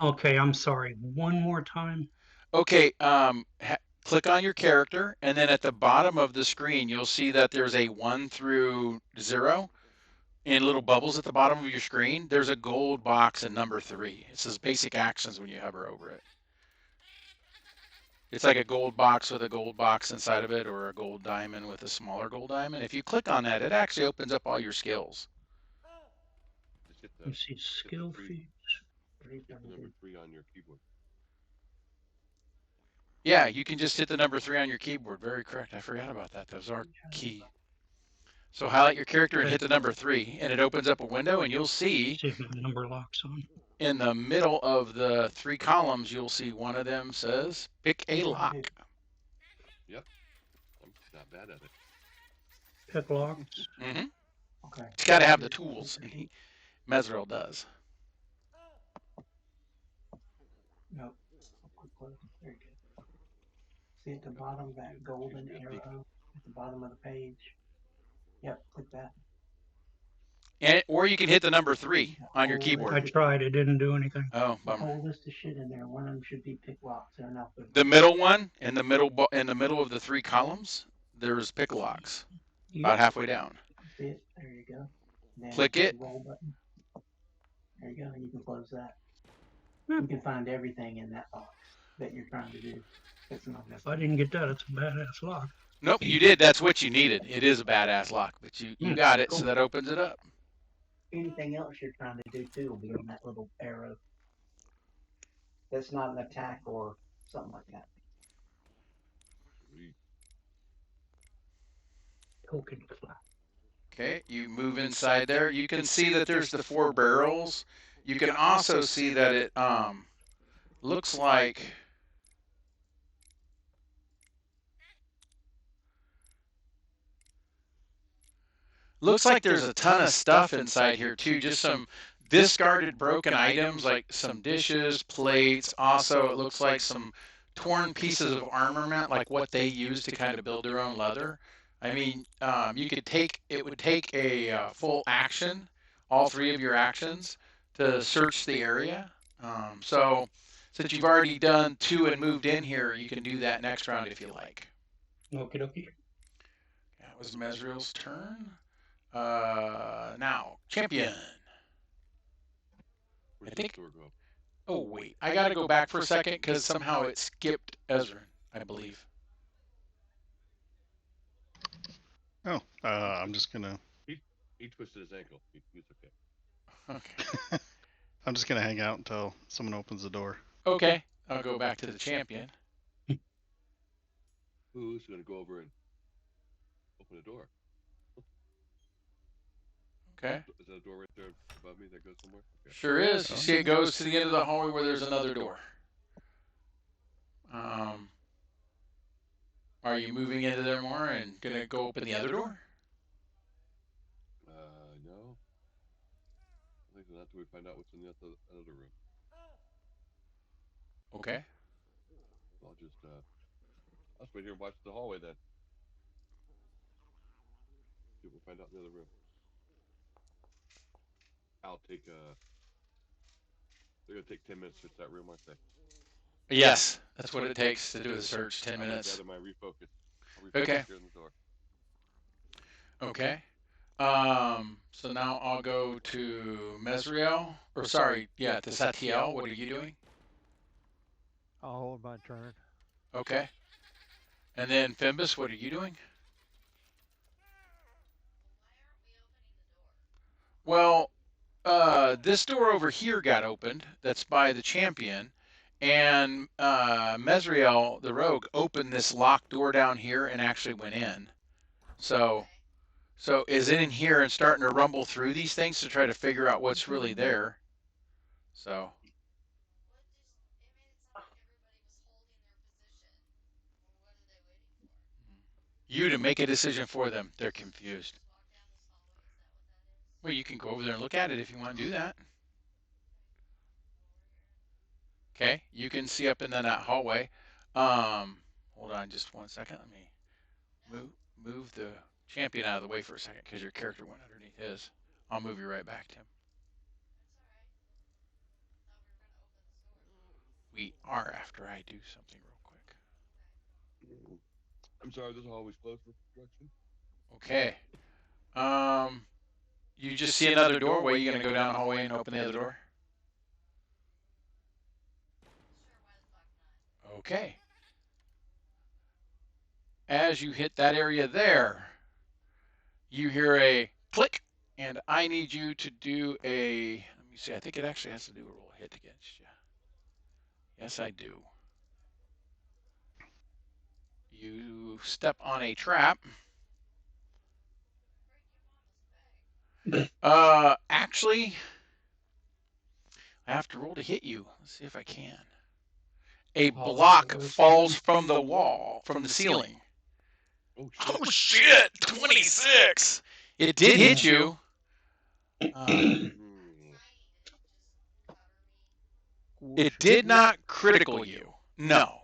Okay, I'm sorry. One more time. Okay, click on your character, and then at the bottom of the screen, you'll see that there's a 1 through 0 in little bubbles at the bottom of your screen. There's a gold box and number 3. It says basic actions when you hover over it. It's like a gold box with a gold box inside of it, or a gold diamond with a smaller gold diamond. If you click on that, it actually opens up all your skills. You see skill feats. Hit the number 3 on your keyboard. Yeah, you can just hit the number 3 on your keyboard. Very correct. I forgot about that. Those are key. So highlight your character and hit the number 3, and it opens up a window, and you'll see if the number locks on. In the middle of the 3 columns, you'll see one of them says pick a lock. Yep. I'm not bad at it. Pick locks. Mm-hmm. Okay. It's got to have the tools, and Mesrel does. Nope. Very good. See at the bottom that golden arrow at the bottom of the page. Yep, click that. Or you can hit the number 3 on your keyboard. I tried, it didn't do anything. Oh, bummer. Whole list of shit in there. One of them should be pick locks. They're not. The middle one, in the middle of the 3 columns, there's pick locks. Yep. About halfway down. See it? There you go. Then click it. Roll button. There you go. You can close that. You can find everything in that box that you're trying to do. It's not if I didn't get that, it's a badass lock. Nope, you did. That's what you needed. It is a badass lock, but you got it, cool. So that opens it up. Anything else you're trying to do too will be on that little arrow. That's not an attack or something like that. Token flat. Okay, you move inside there. You can see that there's the 4 barrels. You can also see that it looks like there's a ton of stuff inside here too. Just some discarded broken items like some dishes, plates. Also, it looks like some torn pieces of armament, like what they use to kind of build their own leather. I mean, it would take a full action, all 3 of your actions, to search the area. So since you've already done 2 and moved in here, you can do that next round if you like. Okie dokie. That was Mesrel's turn. Now, champion. I think. Oh wait, I gotta go back for a second because somehow it skipped Ezra, I believe. Oh, I'm just gonna. He twisted his ankle. He's okay. Okay. I'm just gonna hang out until someone opens the door. Okay. I'll go back to the champion. Who's gonna go over and open the door? Okay. Is that a door right there above me that goes somewhere? Okay. Sure is. You see it goes to the end of the hallway where there's another door. Are you moving into there more and gonna go open the other door? No. I think not until we find out what's in the other room. Okay. I'll just wait here and watch the hallway then. See what we'll find out in the other room. I'll take they're gonna take 10 minutes to search that room, aren't they? Yes, that's what it takes to do the search. 10 minutes. I'll gather my refocus. I'll refocus Okay. here in the door. Okay. So now I'll go to Mesriel, or sorry, yeah, to Satiel. What are you doing? I'll hold my turn. Okay. And then Fimbus, what are you doing? Well, this door over here got opened. That's by the champion. And Mesriel, the rogue, opened this locked door down here and actually went in. So is it in here and starting to rumble through these things to try to figure out what's really there. So. You to make a decision for them. They're confused. Well, you can go over there and look at it if you want to do that. Okay, you can see up in that hallway. Hold on just 1 second. Let me move the champion out of the way for a second because your character went underneath his. I'll move you right back, Tim. We are after I do something real quick. I'm sorry, this hallway's closed for construction. Okay. You just see another doorway. You gonna go down the hallway and open the other door? Okay. As you hit that area there, you hear a click, and I need you to do a, let me see, I think it actually has to do a roll hit against you. Yes, I do. You step on a trap. Actually, I have to roll to hit you. Let's see if I can. A block falls from the wall, from the ceiling. Oh shit! 26! It did hit you. It did not critical you. No.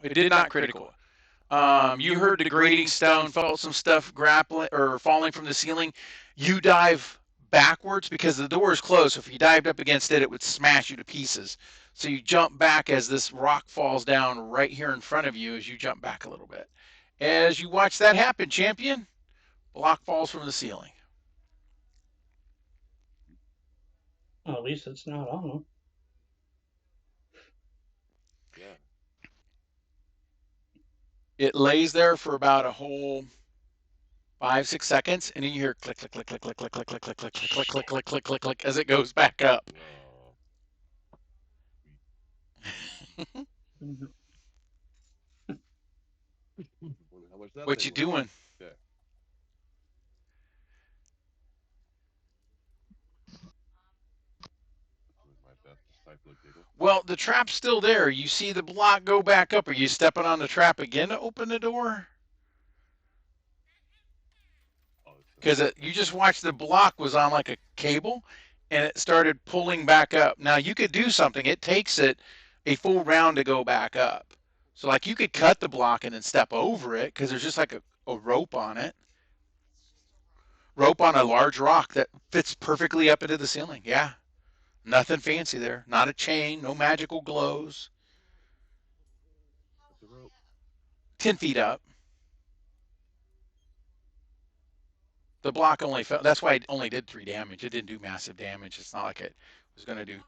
It did not critical. You heard the grating stone, felt some stuff grappling or falling from the ceiling. You dive backwards because the door is closed. So if you dived up against it, it would smash you to pieces. So you jump back as this rock falls down right here in front of you as you jump back a little bit. As you watch that happen, champion, block falls from the ceiling. Well, at least it's not on them. Yeah. It lays there for about a whole 5-6 seconds, and then you hear click, click, click, click, click, click, click, click, click, click, click, click, click, click, click, click, click, as it goes back up. What you doing? Okay. Well, the trap's still there. You see the block go back up. Are you stepping on the trap again to open the door? Because you just watched the block was on like a cable, and it started pulling back up. Now, you could do something. It takes it a full round to go back up. So, like, you could cut the block and then step over it because there's just like a rope on it. Rope on a large rock that fits perfectly up into the ceiling. Yeah. Nothing fancy there. Not a chain. No magical glows. 10 feet up. The block only fell. That's why it only did 3 damage. It didn't do massive damage. It's not like it was going to do.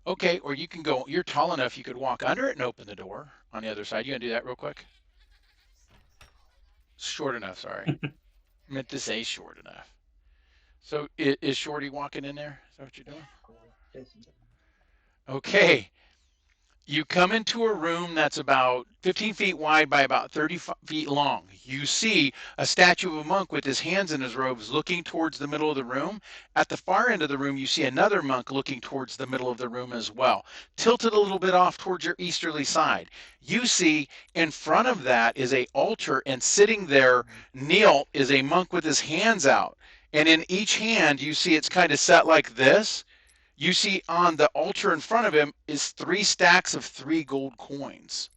Okay, or you can go. You're tall enough. You could walk under it and open the door on the other side. You gonna do that real quick? Short enough. Sorry. I meant to say short enough. So is Shorty walking in there? Is that what you're doing? Okay. You come into a room that's about 15 feet wide by about 30 feet long. You see a statue of a monk with his hands in his robes looking towards the middle of the room. At the far end of the room, you see another monk looking towards the middle of the room as well, tilted a little bit off towards your easterly side. You see in front of that is a altar, and sitting there, kneel, is a monk with his hands out. And in each hand, you see it's kind of set like this. You see on the altar in front of him is 3 stacks of 3 gold coins.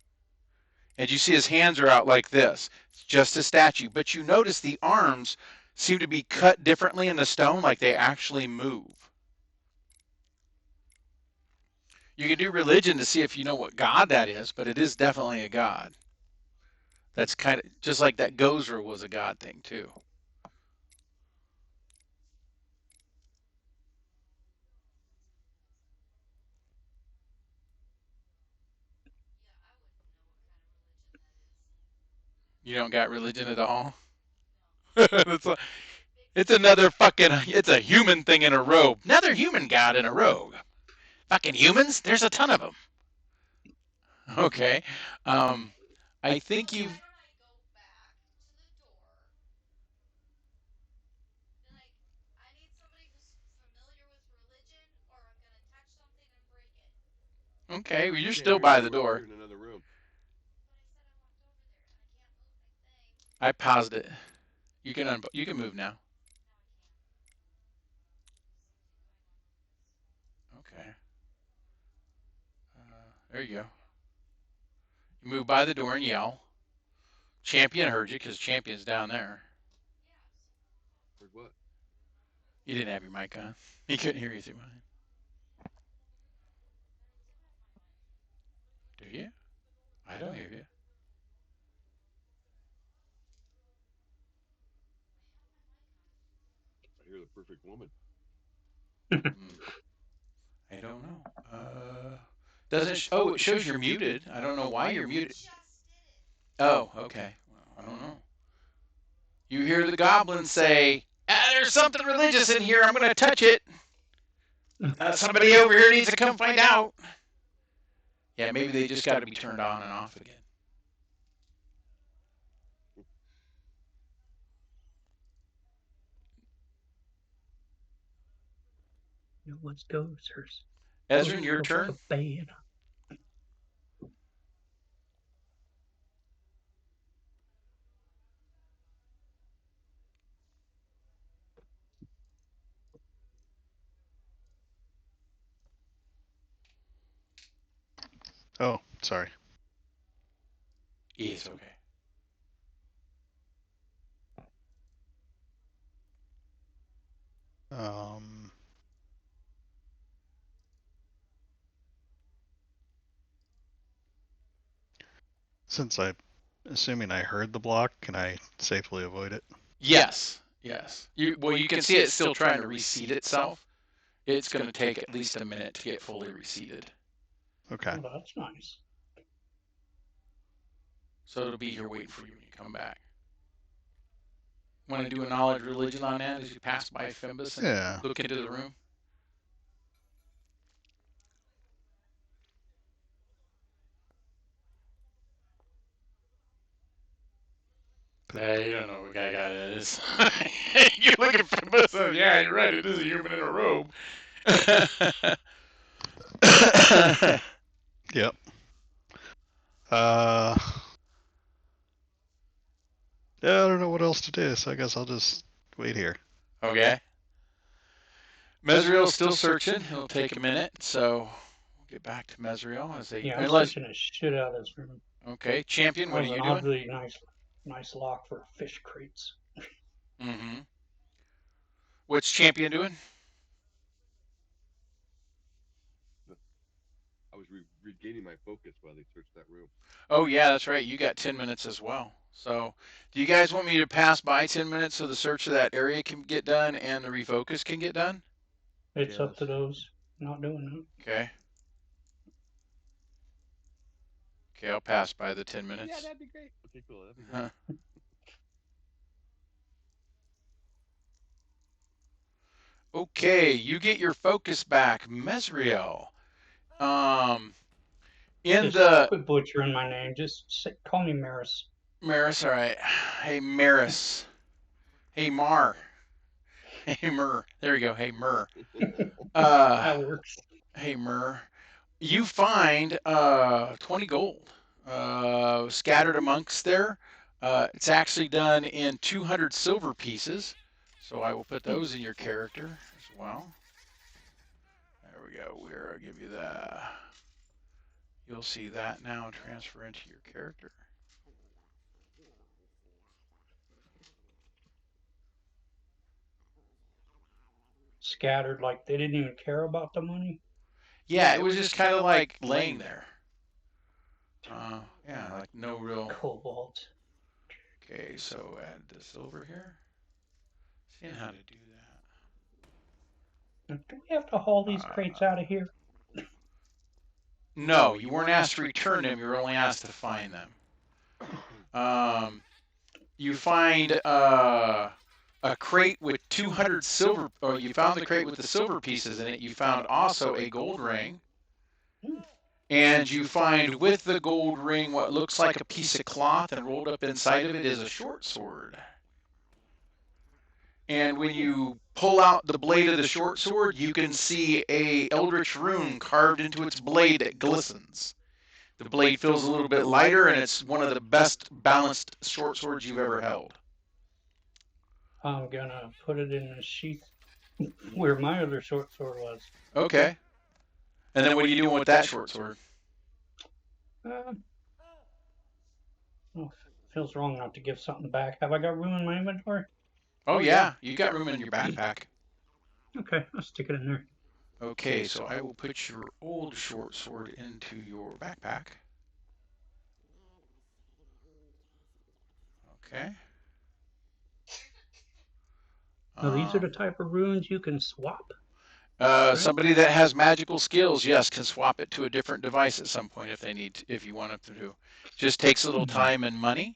And you see his hands are out like this. It's just a statue. But you notice the arms seem to be cut differently in the stone, like they actually move. You can do religion to see if you know what god that is, but it is definitely a god. That's kind of just like that Gozer was a god thing too. You don't got religion at all? It's another fucking, it's a human thing in a robe. Another human god in a robe. Fucking humans? There's a ton of them. Okay. I think you've... Okay, well, you're still by the door. In another room. I paused it. You can move now. Okay. There you go. You move by the door and yell. Champion heard you because Champion's down there. Heard what? You didn't have your mic on. He couldn't hear you through mine. Do you? I don't hear you. I hear the perfect woman. I don't know. Doesn't oh, it shows you're muted. I don't know why you're muted. Oh, okay. Well, I don't know. You hear the goblin say, there's something religious in here. I'm going to touch it. Somebody over here needs to come find out. Yeah, maybe they just got to be turned on and off again. What's Gozers? Ezra, your turn. Oh, sorry. Yes, okay. Since I'm assuming I heard the block, can I safely avoid it? Yes, yes. You can see it's still trying to reseat itself. It's going to take at least a minute to get fully reseated. Okay. Oh, that's nice. So it'll be here waiting for you when you come back. Want to do a knowledge religion on that as you pass by Fimbus and look into the room? You don't know what guy is. You look at Fimbus and yeah, you're right, it is a human in a robe. Yep. Yeah, I don't know what else to do, so I guess I'll just wait here. Okay. Mesriel's still searching. It'll take a minute, so we'll get back to Mesriel as they. Yeah, I'm searching the shit out of this room. Okay, Champion, what are you doing? Oddly nice lock for fish crates. Mm-hmm. What's Champion doing? I was regaining my focus while they searched that room. Oh, yeah, that's right. You got 10 minutes as well. So do you guys want me to pass by 10 minutes so the search of that area can get done and the refocus can get done? It's up to those not doing that. Okay. Okay, I'll pass by the 10 minutes. Yeah, that'd be great. Okay, cool. That'd be great. Okay, you get your focus back, Mesriel. In Just the quit butchering my name. Call me Maris. Maris, all right. Hey Maris. Hey Mar. Hey Mur. There you go. Hey Mur. That works. Hey Mur. You find 20 gold scattered amongst there. It's actually done in 200 silver pieces. So I will put those in your character as well. There we go. I'll give you that. You'll see that now transfer into your character. Scattered, like they didn't even care about the money. Yeah, it was just kind of like laying there. Yeah, like no real. Cobalt. Okay, so add the silver here. Seeing how to do that. Do we have to haul these crates out of here? No, you weren't asked to return them. You were only asked to find them. You find a crate with 200 silver. Or you found the crate with the silver pieces in it. You found also a gold ring. And you find with the gold ring what looks like a piece of cloth, and rolled up inside of it is a short sword. And when you pull out the blade of the short sword, you can see a eldritch rune carved into its blade that glistens. The blade feels a little bit lighter, and it's one of the best balanced short swords you've ever held. I'm gonna put it in the sheath where my other short sword was. Okay. And then what are you doing with that short sword? Feels wrong not to give something back. Have I got room in my inventory? Oh yeah, you got room in your backpack. Okay, I'll stick it in there. Okay, so I will put your old short sword into your backpack. Okay. Now these are the type of runes you can swap. Somebody that has magical skills, yes, can swap it to a different device at some point if they need to, if you want them to. Just takes a little time and money.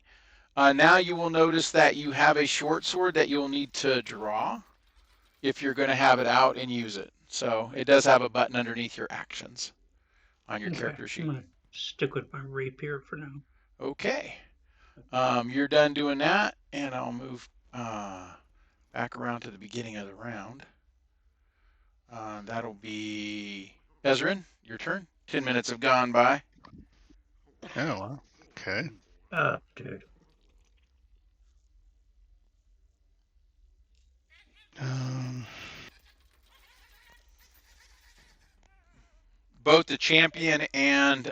Now you will notice that you have a short sword that you'll need to draw if you're going to have it out and use it. So it does have a button underneath your actions on your character sheet. I'm going to stick with my rapier for now. Okay. You're done doing that, and I'll move back around to the beginning of the round. That'll be Ezrin, your turn. 10 minutes have gone by. Oh, well. Okay. Dude. Both the champion and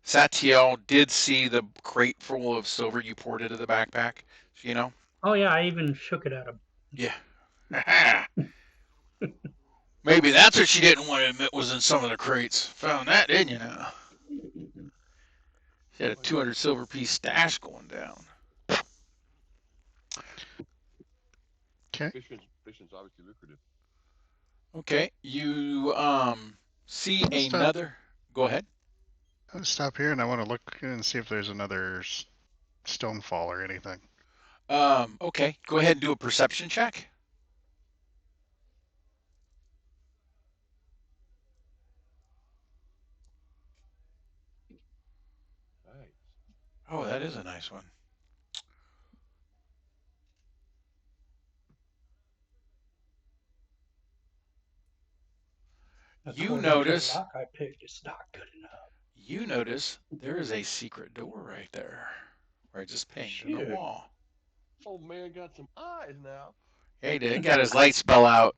Satiel did see the crate full of silver you poured into the backpack, you know? Oh, yeah, I even shook it at him. Yeah. Maybe that's what she didn't want to admit was in some of the crates. Found that, didn't you now? She had a 200 silver piece stash going down. Okay. Fishing's obviously lucrative. Okay, you see another. Go ahead. I'll stop here and I want to look and see if there's another stone fall or anything. Okay, go ahead and do a perception check. Nice. Oh, that is a nice one. You notice the lock I picked is not good enough. You notice there is a secret door right there, right just painted in the wall. Old man got some eyes now. Hey, he got his light spell out.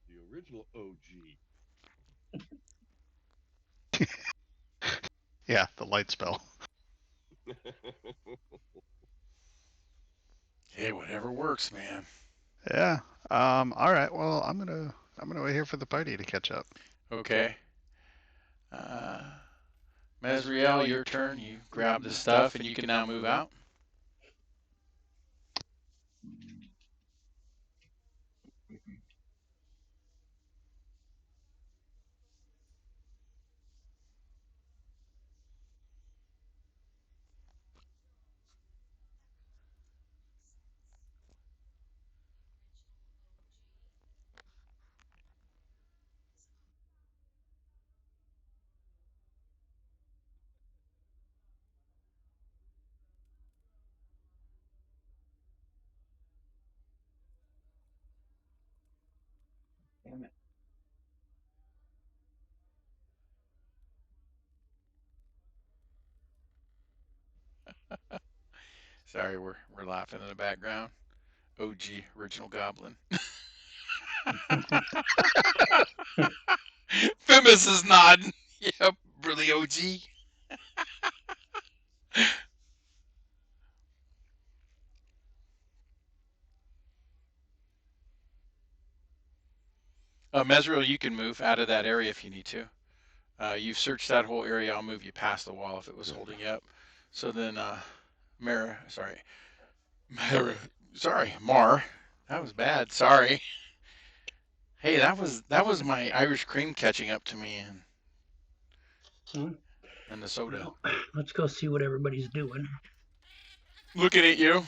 The original OG. Yeah, the light spell. Hey, whatever works, man. Yeah. All right. Well, I'm gonna wait here for the party to catch up. Okay. Mesriel, your turn. You grab the stuff and you can now move out. Sorry, we're laughing in the background. OG original Goblin. Fimbus is nodding. Yep, really OG. Mesriel, you can move out of that area if you need to. You've searched that whole area. I'll move you past the wall if it was holding you up. So then, Mar. That was bad. Sorry. Hey, that was my Irish cream catching up to me and the soda. Well, let's go see what everybody's doing. Looking at you.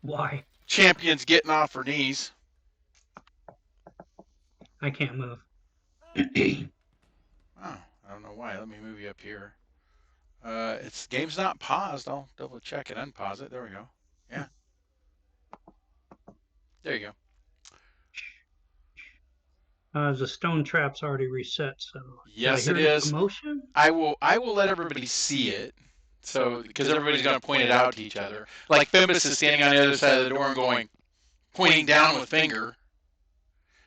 Why? Champion's getting off her knees. I can't move. Oh, I don't know why. Let me move you up here. It's game's not paused. I'll double check and unpause it. There we go. Yeah. There you go. The stone trap's already reset, so Yes, did I it hear is. commotion? I will let everybody see it. So because everybody's going to point it out to each other. Like Fimbus is standing on the other side of the door and going, pointing down with finger,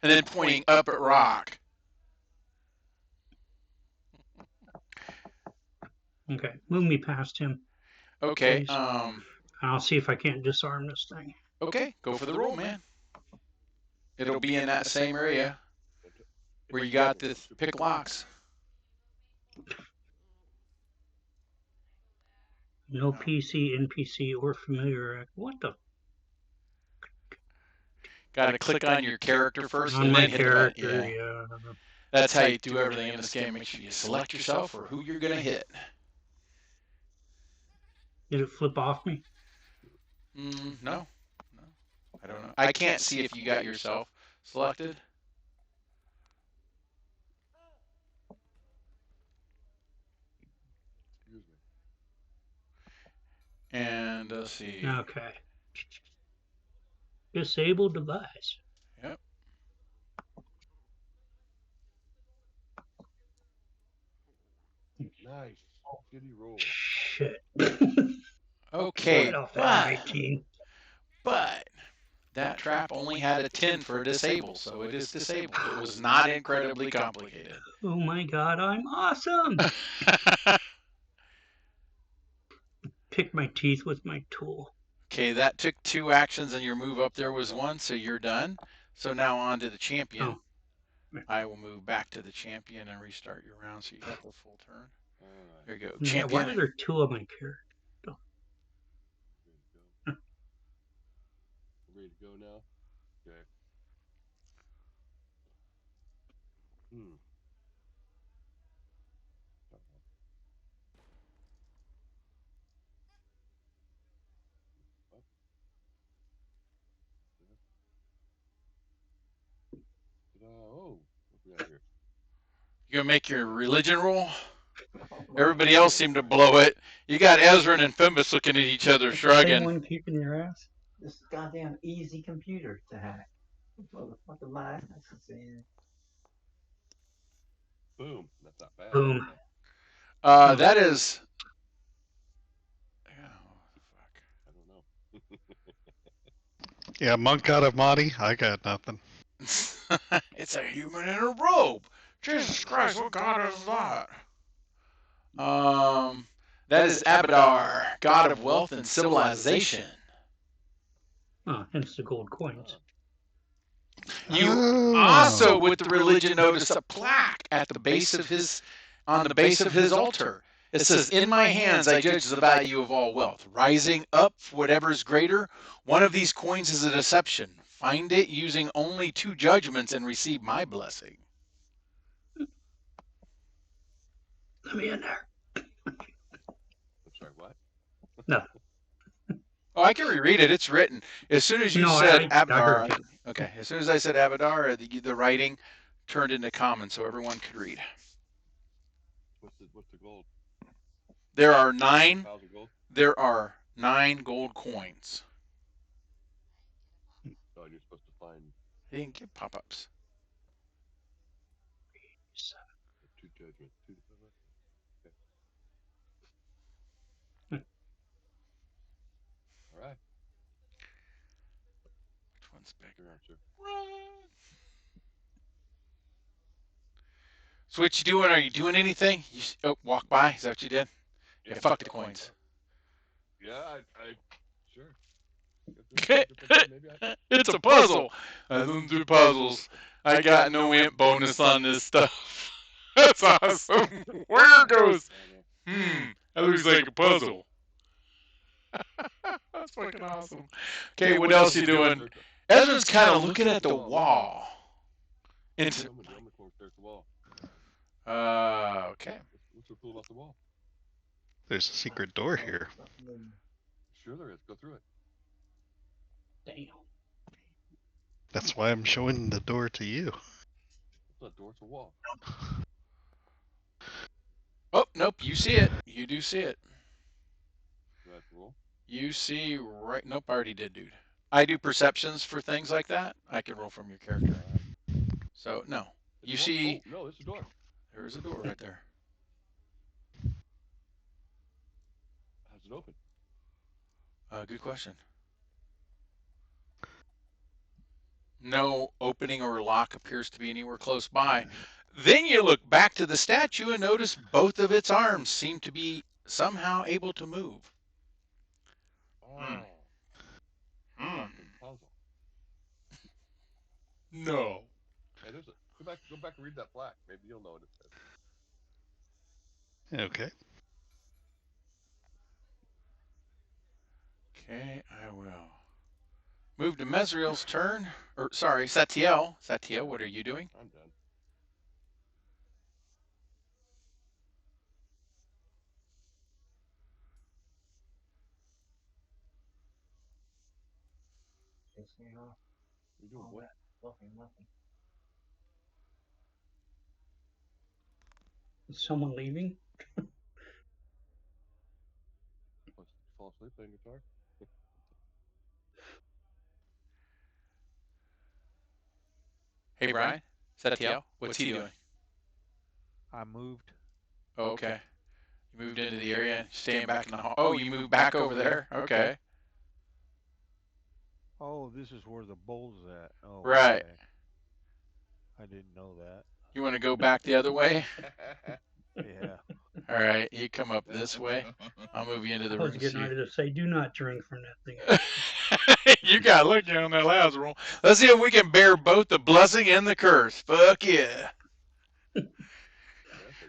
and then pointing up at Rock. Okay, move me past him. Okay. Please. I'll see if I can't disarm this thing. Okay, go for the roll, man. It'll be in that same area where you got the pick locks. No PC, NPC, or familiar. What the? Got to click on your character first On and my then hit the button. character, Yeah. yeah. That's how you do everything in this game. Make sure you select yourself or who you're going to hit. Did it flip off me? No. I don't know. I can't see if you got yourself selected. And let's see. Okay. Disable device. Yep. Nice. Shitty roll. Shit. Okay, Right off that 19. but that trap only had a 10 for disable, so it is disabled. It was not incredibly complicated. Oh my god, I'm awesome! Pick my teeth with my tool. Okay, that took 2 actions and your move up there was 1, so you're done. So now on to the champion. Oh. I will move back to the champion and restart your round so you got the full turn. There you go. Yeah, Champion. why are there 2 of my characters? Ready to go now? Okay. Oh, what we got here? You gonna make your religion roll? Everybody else seemed to blow it. You got Ezra and Fimbus looking at each other, shrugging. Same one kicking your ass. This goddamn easy computer to hack. Motherfucking lie. That's insane. Boom. That's not bad. Boom. That is. Oh, fuck. I don't know. Yeah, monk out of Mahdi. I got nothing. It's a human in a robe. Jesus Christ, what god is that? That is Abadar, god of wealth and civilization. Oh, hence the gold coins. You also, with the religion, notice a plaque at the base of his, on the base of his altar. It says, "In my hands I judge the value of all wealth. Rising up, whatever is greater. One of these coins is a deception. Find it using only 2 judgments and receive my blessing." Let me in there. I'm sorry, what? No. Oh, I can reread it. It's written. As soon as you said Abadar, okay. As soon as I said Abadar, the writing turned into common, so everyone could read. What's the gold? There are 9. 1,000 gold? There are 9 gold coins. Oh, you're supposed to find They didn't get pop-ups. 2 judgments. 2 okay. Here, sir. So what you doing? Are you doing anything? You walk by? Is that what you did? Yeah, fuck the coins. Yeah, I sure. It's a puzzle. I don't do puzzles. I got no imp bonus on this stuff. That's awesome. Where goes? That looks like a puzzle. That's fucking awesome. Okay, what else you doing? Ezra's kind of looking at the wall. I'm gonna go stare at the wall. Okay. What's so cool about the wall? There's a secret door here. Sure there is. Go through it. Damn. That's why I'm showing the door to you. It's not a door, it's a wall. Oh, nope, you see it. You do see it. Do I have to roll? You see right. Nope, I already did, dude. I do perceptions for things like that. I can roll from your character. So, no. You see. Oh, no, there's a door. There's a door right there. How's it open? Good question. No opening or lock appears to be anywhere close by. Then you look back to the statue and notice both of its arms seem to be somehow able to move. Puzzle. No. Hey, go back and read that plaque. Maybe you'll know what it says. Okay. Okay, I will. Move to Mesriel's turn. Or, sorry, Satiel. Satiel, what are you doing? I'm done. You doing what? Nothing. Is someone leaving? Fall asleep playing guitar? Hey, Brian. Satiel, what's he doing? I moved. Oh, okay. You moved into the area and staying back in the hall. Oh, you moved back over there? Okay. Oh, this is where the bowl's at. Oh, Right. okay. I didn't know that. You want to go back the other way? Yeah. All right, you come up this way. I'll move you into the I room. was getting ready to say, do not drink from that thing. You got lucky on that last roll. Let's see if we can bear both the blessing and the curse. Fuck yeah.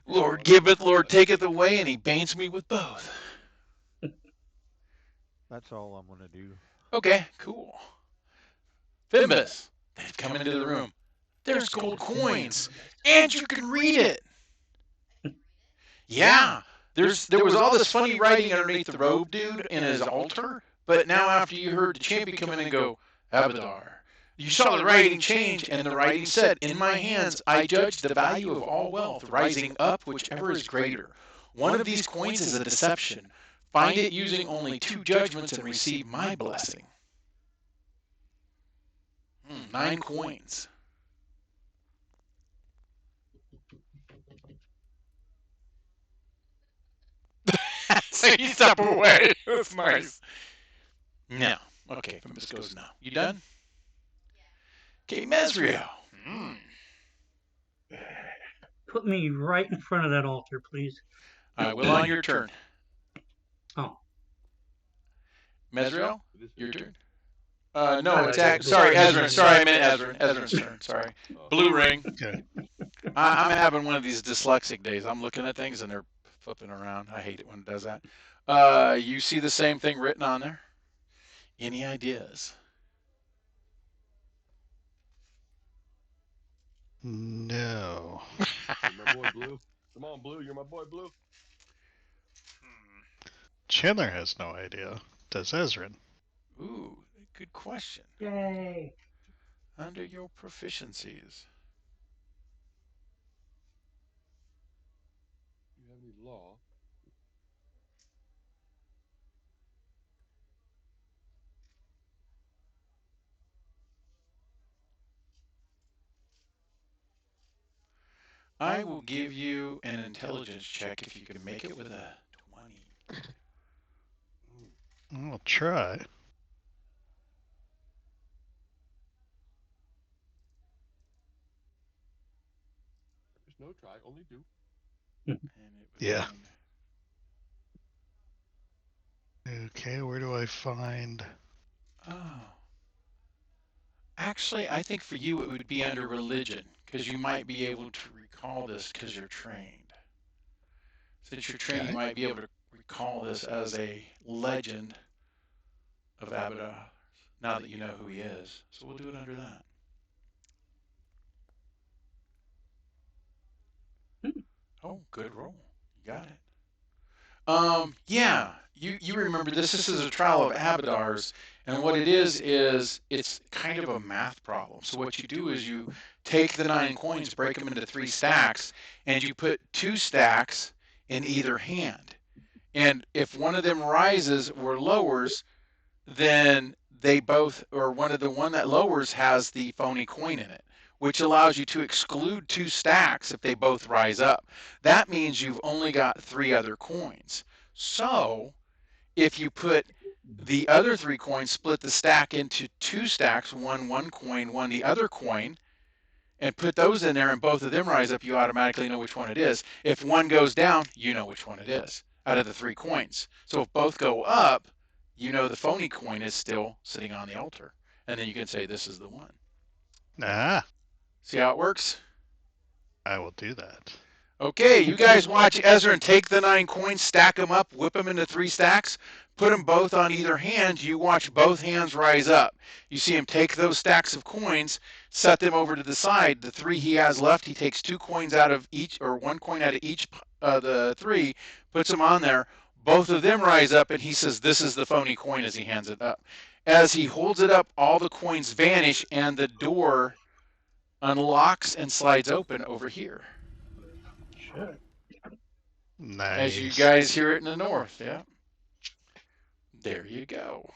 Lord giveth, Lord taketh away, and he banes me with both. That's all I'm going to do. Okay, cool. Fimbus, they've come into the room. There's gold coins, and you can read it. Yeah, there was all this funny writing underneath the robe dude in his altar, but now after you heard the champion come in and go, Abadar, you saw the writing change, and the writing said, in my hands I judge the value of all wealth, rising up whichever is greater. One of these coins is a deception. Find it using only 2 judgments and receive my blessing. 9 coins. So you step away. That's nice. Now, okay, Fimbus goes now. You done? Okay, Mesriel. Put me right in front of that altar, please. I will on your turn. Oh. Mesriel, your turn. No, it's sorry, Ezrin. Sorry, I meant Ezrin. Ezrin's turn. Sorry. Blue ring. Okay. I'm having one of these dyslexic days. I'm looking at things and they're flipping around. I hate it when it does that. You see the same thing written on there? Any ideas? No. You're my boy Blue. Come on, Blue. You're my boy Blue. Chandler has no idea. Does Ezrin? Ooh, good question. Yay! Under your proficiencies. You have any law? I will give you an intelligence check if you can make it with a 20. I'll try. no try, only do. And it Yeah. Okay, where do I find? Oh. Actually, I think for you it would be under religion, because you might be able to recall this because you're trained. Since you're trained, you might be able to recall this as a legend of Abaddon, now that you know who he is. So we'll do it under that. Oh, good roll. You got it. Yeah, you remember this. This is a trial of Abadars, and what it is it's kind of a math problem. So what you do is you take the 9 coins, break them into 3 stacks, and you put 2 stacks in either hand. And if one of them rises or lowers, then they both, or one that lowers has the phony coin in it, which allows you to exclude 2 stacks if they both rise up. That means you've only got 3 other coins. So if you put the other 3 coins, split the stack into 2 stacks, one coin, one the other coin, and put those in there and both of them rise up, you automatically know which one it is. If one goes down, you know which one it is out of the 3 coins. So if both go up, you know the phony coin is still sitting on the altar. And then you can say this is the one. Ah, See how it works? I will do that. Okay, you guys watch Ezra take the 9 coins, stack them up, whip them into 3 stacks, put them both on either hand. You watch both hands rise up. You see him take those stacks of coins, set them over to the side. The 3 he has left, he takes 2 coins out of each, or 1 coin out of each the 3, puts them on there. Both of them rise up, and he says, "This is the phony coin," as he hands it up. As he holds it up, all the coins vanish, and the door unlocks and slides open over here. Shit. Nice. As you guys hear it in the north, yeah. There you go.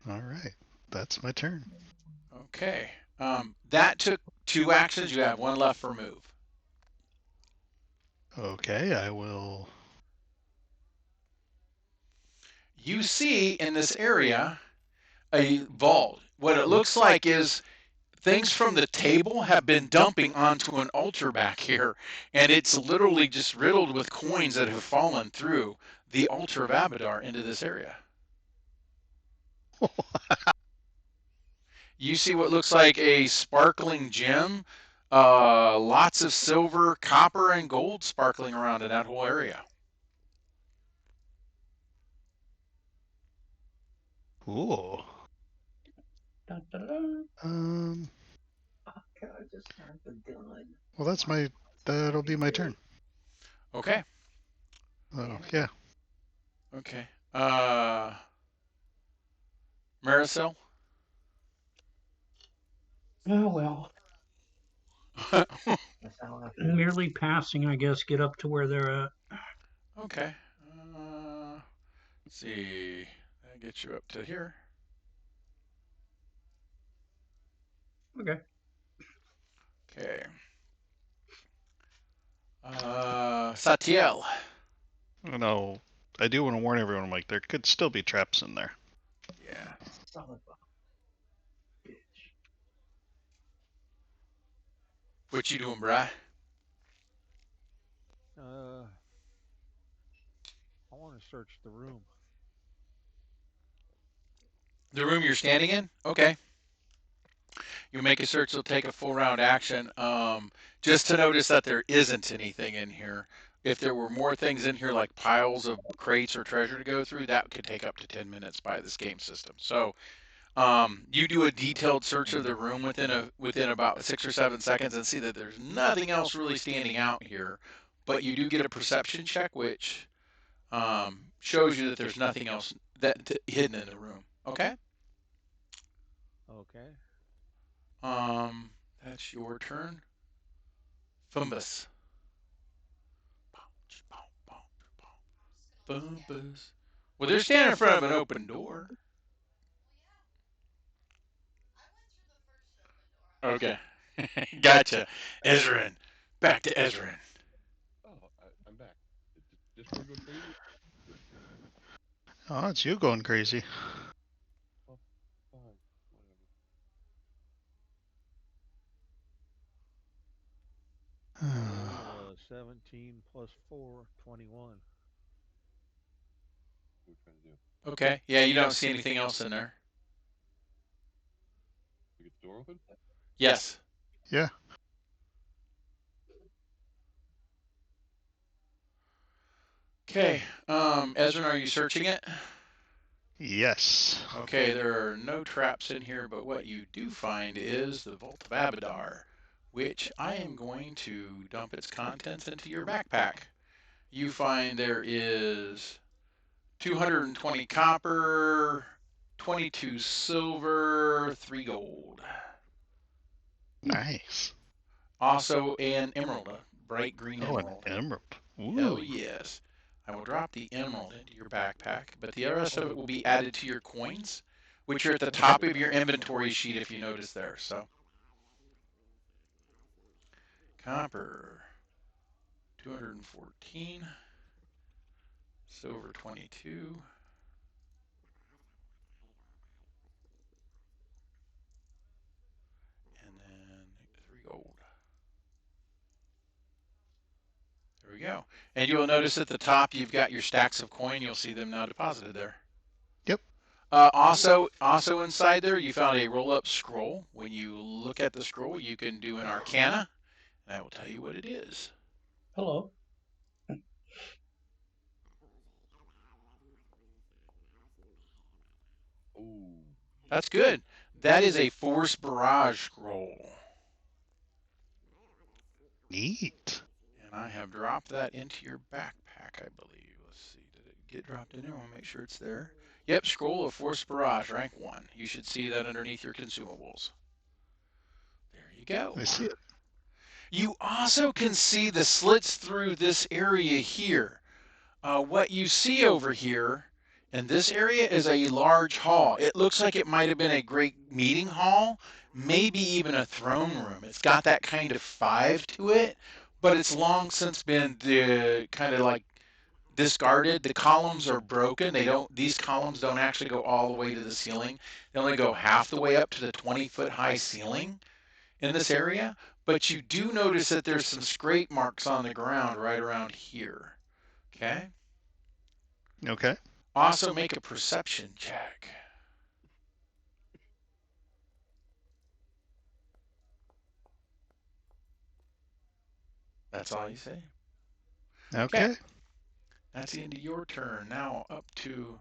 All right, that's my turn. Okay. That took 2 actions. You have 1 left for move. Okay, I will. You see in this area a vault. What it looks like is things from the table have been dumping onto an altar back here, and it's literally just riddled with coins that have fallen through the altar of Abadar into this area. You see what looks like a sparkling gem, lots of silver, copper, and gold sparkling around in that whole area. Cool. Dun, dun, dun. God, I just found the gun. Well, that'll be my turn. Okay. Oh, yeah. Okay. Marisol? Oh, well. That's how I feel. Merely passing, I guess, get up to where they're at. Okay. Let's see. That gets you up to here. Okay. Okay. Satiel. No, I do want to warn everyone, like, there could still be traps in there. Yeah. Son of a bitch. What you doing, Bri? I want to search the room. The room you're standing in? Okay. You make a search, it'll take a full round action. Just to notice that there isn't anything in here. If there were more things in here, like piles of crates or treasure to go through, that could take up to 10 minutes by this game system. So you do a detailed search of the room within about 6 or 7 seconds and see that there's nothing else really standing out here. But you do get a perception check, which shows you that there's nothing else hidden in the room. Okay? Okay. That's your turn. Fumbus. Fumbus. Well, they're standing in front of an open door. Okay. Gotcha. Ezrin. Back to Ezrin. Oh, I'm back. This one go crazy? Oh, it's you going crazy. Oh, fine. Whatever. 17 plus 4, 21. What are we trying to do? Okay. Yeah, you don't see anything else in there. We get the door open? Yes. Yeah. Okay. Ezra, are you searching it? Yes. Okay, there are no traps in here, but what you do find is the Vault of Abadar, which I am going to dump its contents into your backpack. You find there is 220 copper, 22 silver, 3 gold. Nice. Also an emerald, a bright green Oh, an emerald. emerald. Ooh. Hell yes. I will drop the emerald into your backpack, but the rest of it will be added to your coins, which are at the top of your inventory sheet if you notice there. So, copper, 214, silver 22, and then 3 gold. There we go. And you'll notice at the top you've got your stacks of coin. You'll see them now deposited there. Yep. Also inside there, you found a roll-up scroll. When you look at the scroll, you can do an arcana, and I will tell you what it is. Hello. Oh. That's good. That is a Force Barrage scroll. Neat. And I have dropped that into your backpack, I believe. Let's see. Did it get dropped in there? I want to make sure it's there. Yep, Scroll of Force Barrage, rank 1. You should see that underneath your consumables. There you go. I see it. You also can see the slits through this area here. What you see over here in this area is a large hall. It looks like it might have been a great meeting hall, maybe even a throne room. It's got that kind of vibe to it, but it's long since been kind of like discarded. The columns are broken. These columns don't actually go all the way to the ceiling. They only go half the way up to the 20-foot high ceiling in this area, but you do notice that there's some scrape marks on the ground right around here. Okay? Okay. Also make a perception check. That's all you say? Okay. That's the end of your turn. Now up to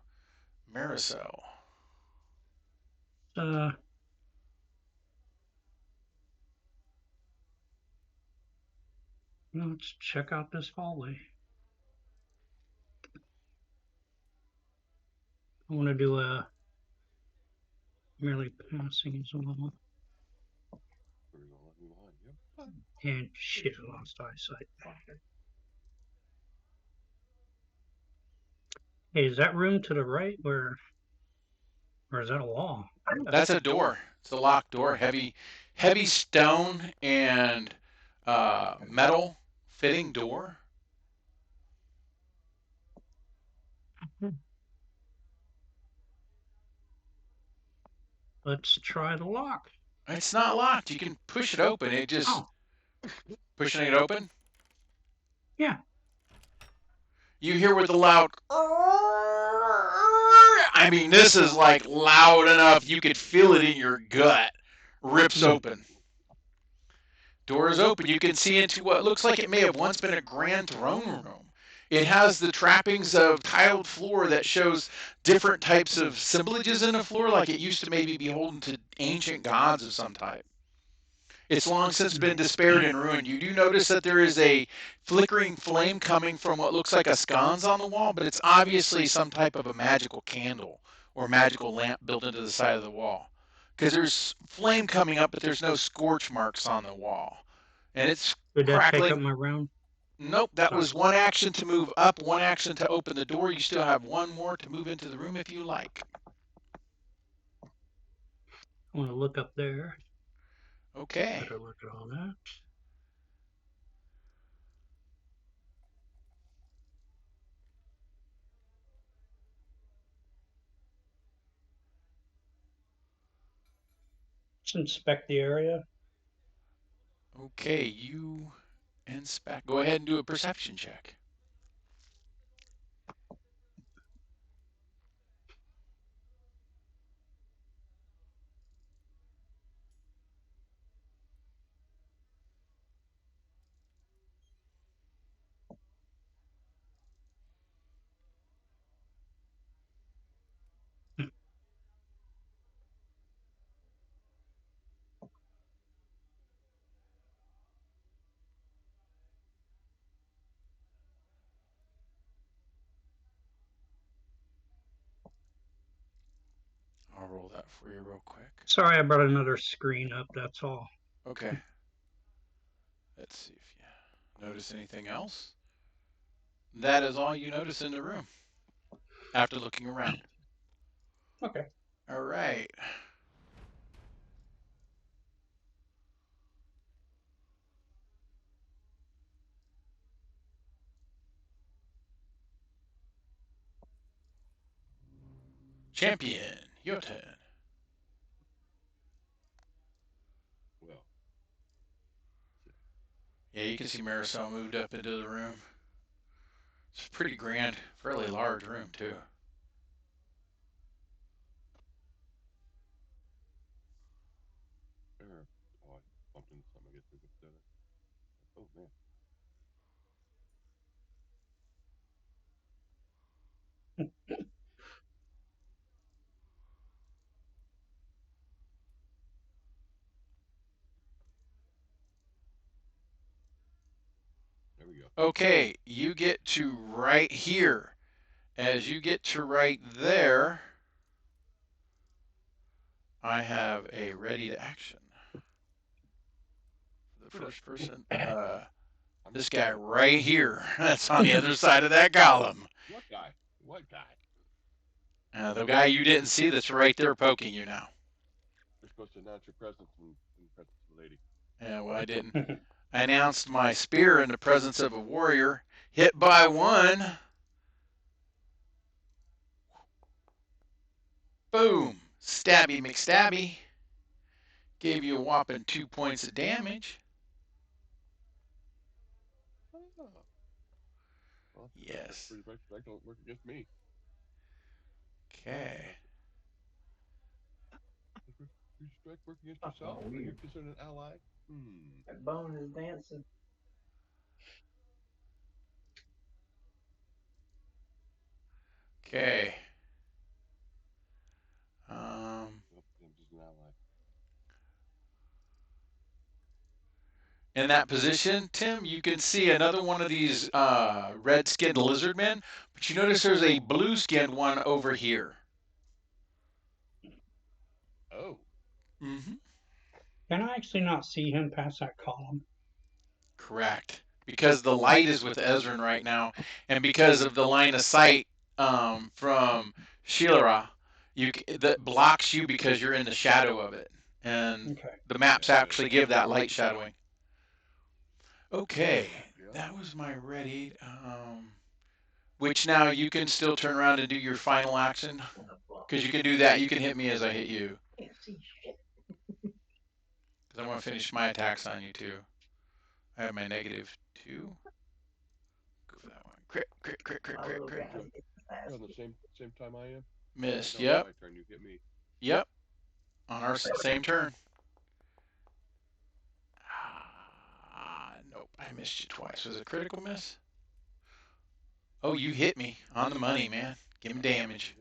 Marisol. Let's check out this hallway. I want to do a merely passing as well. And shit, I lost eyesight. Hey, is that room to the right or is that a wall? That's a door. It's a locked door. Heavy stone and metal fitting door. Let's try the lock. It's not locked. You can push it open. It just pushing it open. Yeah. You hear with the loud. I mean, this is like loud enough you could feel it in your gut. Rips open. Door is open. You can see into what looks like it may have once been a grand throne room. It has the trappings of tiled floor that shows different types of assemblages in the floor, like it used to maybe be beholden to ancient gods of some type. It's long since been despaired and ruined. You do notice that there is a flickering flame coming from what looks like a sconce on the wall, but it's obviously some type of a magical candle or magical lamp built into the side of the wall. Because there's flame coming up, but there's no scorch marks on the wall. And it's Did that crackling. take up my round? Nope, that was one action to move up, one action to open the door. You still have one more to move into the room if you like. I want to look up there. Okay. Better look at all that. Let's inspect the area. Okay, you Inspect. Go ahead and do a perception check. I'll roll that for you real quick. Sorry, I brought another screen up. That's all. Okay. Let's see if you notice anything else. That is all you notice in the room after looking around. Okay. All right. Champion, your turn. Well, Yeah, you can see Marisol moved up into the room. It's a pretty grand, fairly large room, too. oh, I bumped into something. I guess we could oh, man. There we go. Okay, you get to right here. As you get to right there, I have a ready to action. The first person, this guy right here. That's on the other side of that column. What guy? What guy? The guy you didn't see that's right there poking you now. You're supposed to announce your presence in the presence of the lady. Yeah, well, I didn't. I announced my spear in the presence of a warrior. Hit by one. Boom. Stabby McStabby. Gave you a whopping 2 points of damage. Oh. Well, Yes. pretty much that don't work against me. Okay. You strike work against yourself? Are you considered an ally? That bone is dancing. Okay. I'm just an ally. In that position, Tim, you can see another one of these red-skinned lizard men, but you notice there's a blue-skinned one over here. Oh. Mm-hmm. Can I actually not see him past that column? Correct. Because the light is with Ezrin right now, and because of the line of sight from Shilra, that blocks you because you're in the shadow of it. And Okay. the maps actually give that light shadowing. Okay, that was my ready. Which now you can still turn around and do your final action. Because you can do that. You can hit me as I hit you. Can't see shit. Because I want to finish my attacks on you too. I have my -2. Go for that one. Crit, crit, crit, crit, crit, crit. You're on the same time I am? Missed. No, Yep. my turn, you hit me. Yep. On our same turn. Nope. I missed you twice. Was it a critical miss? Oh, you hit me on the money, man. Give me damage.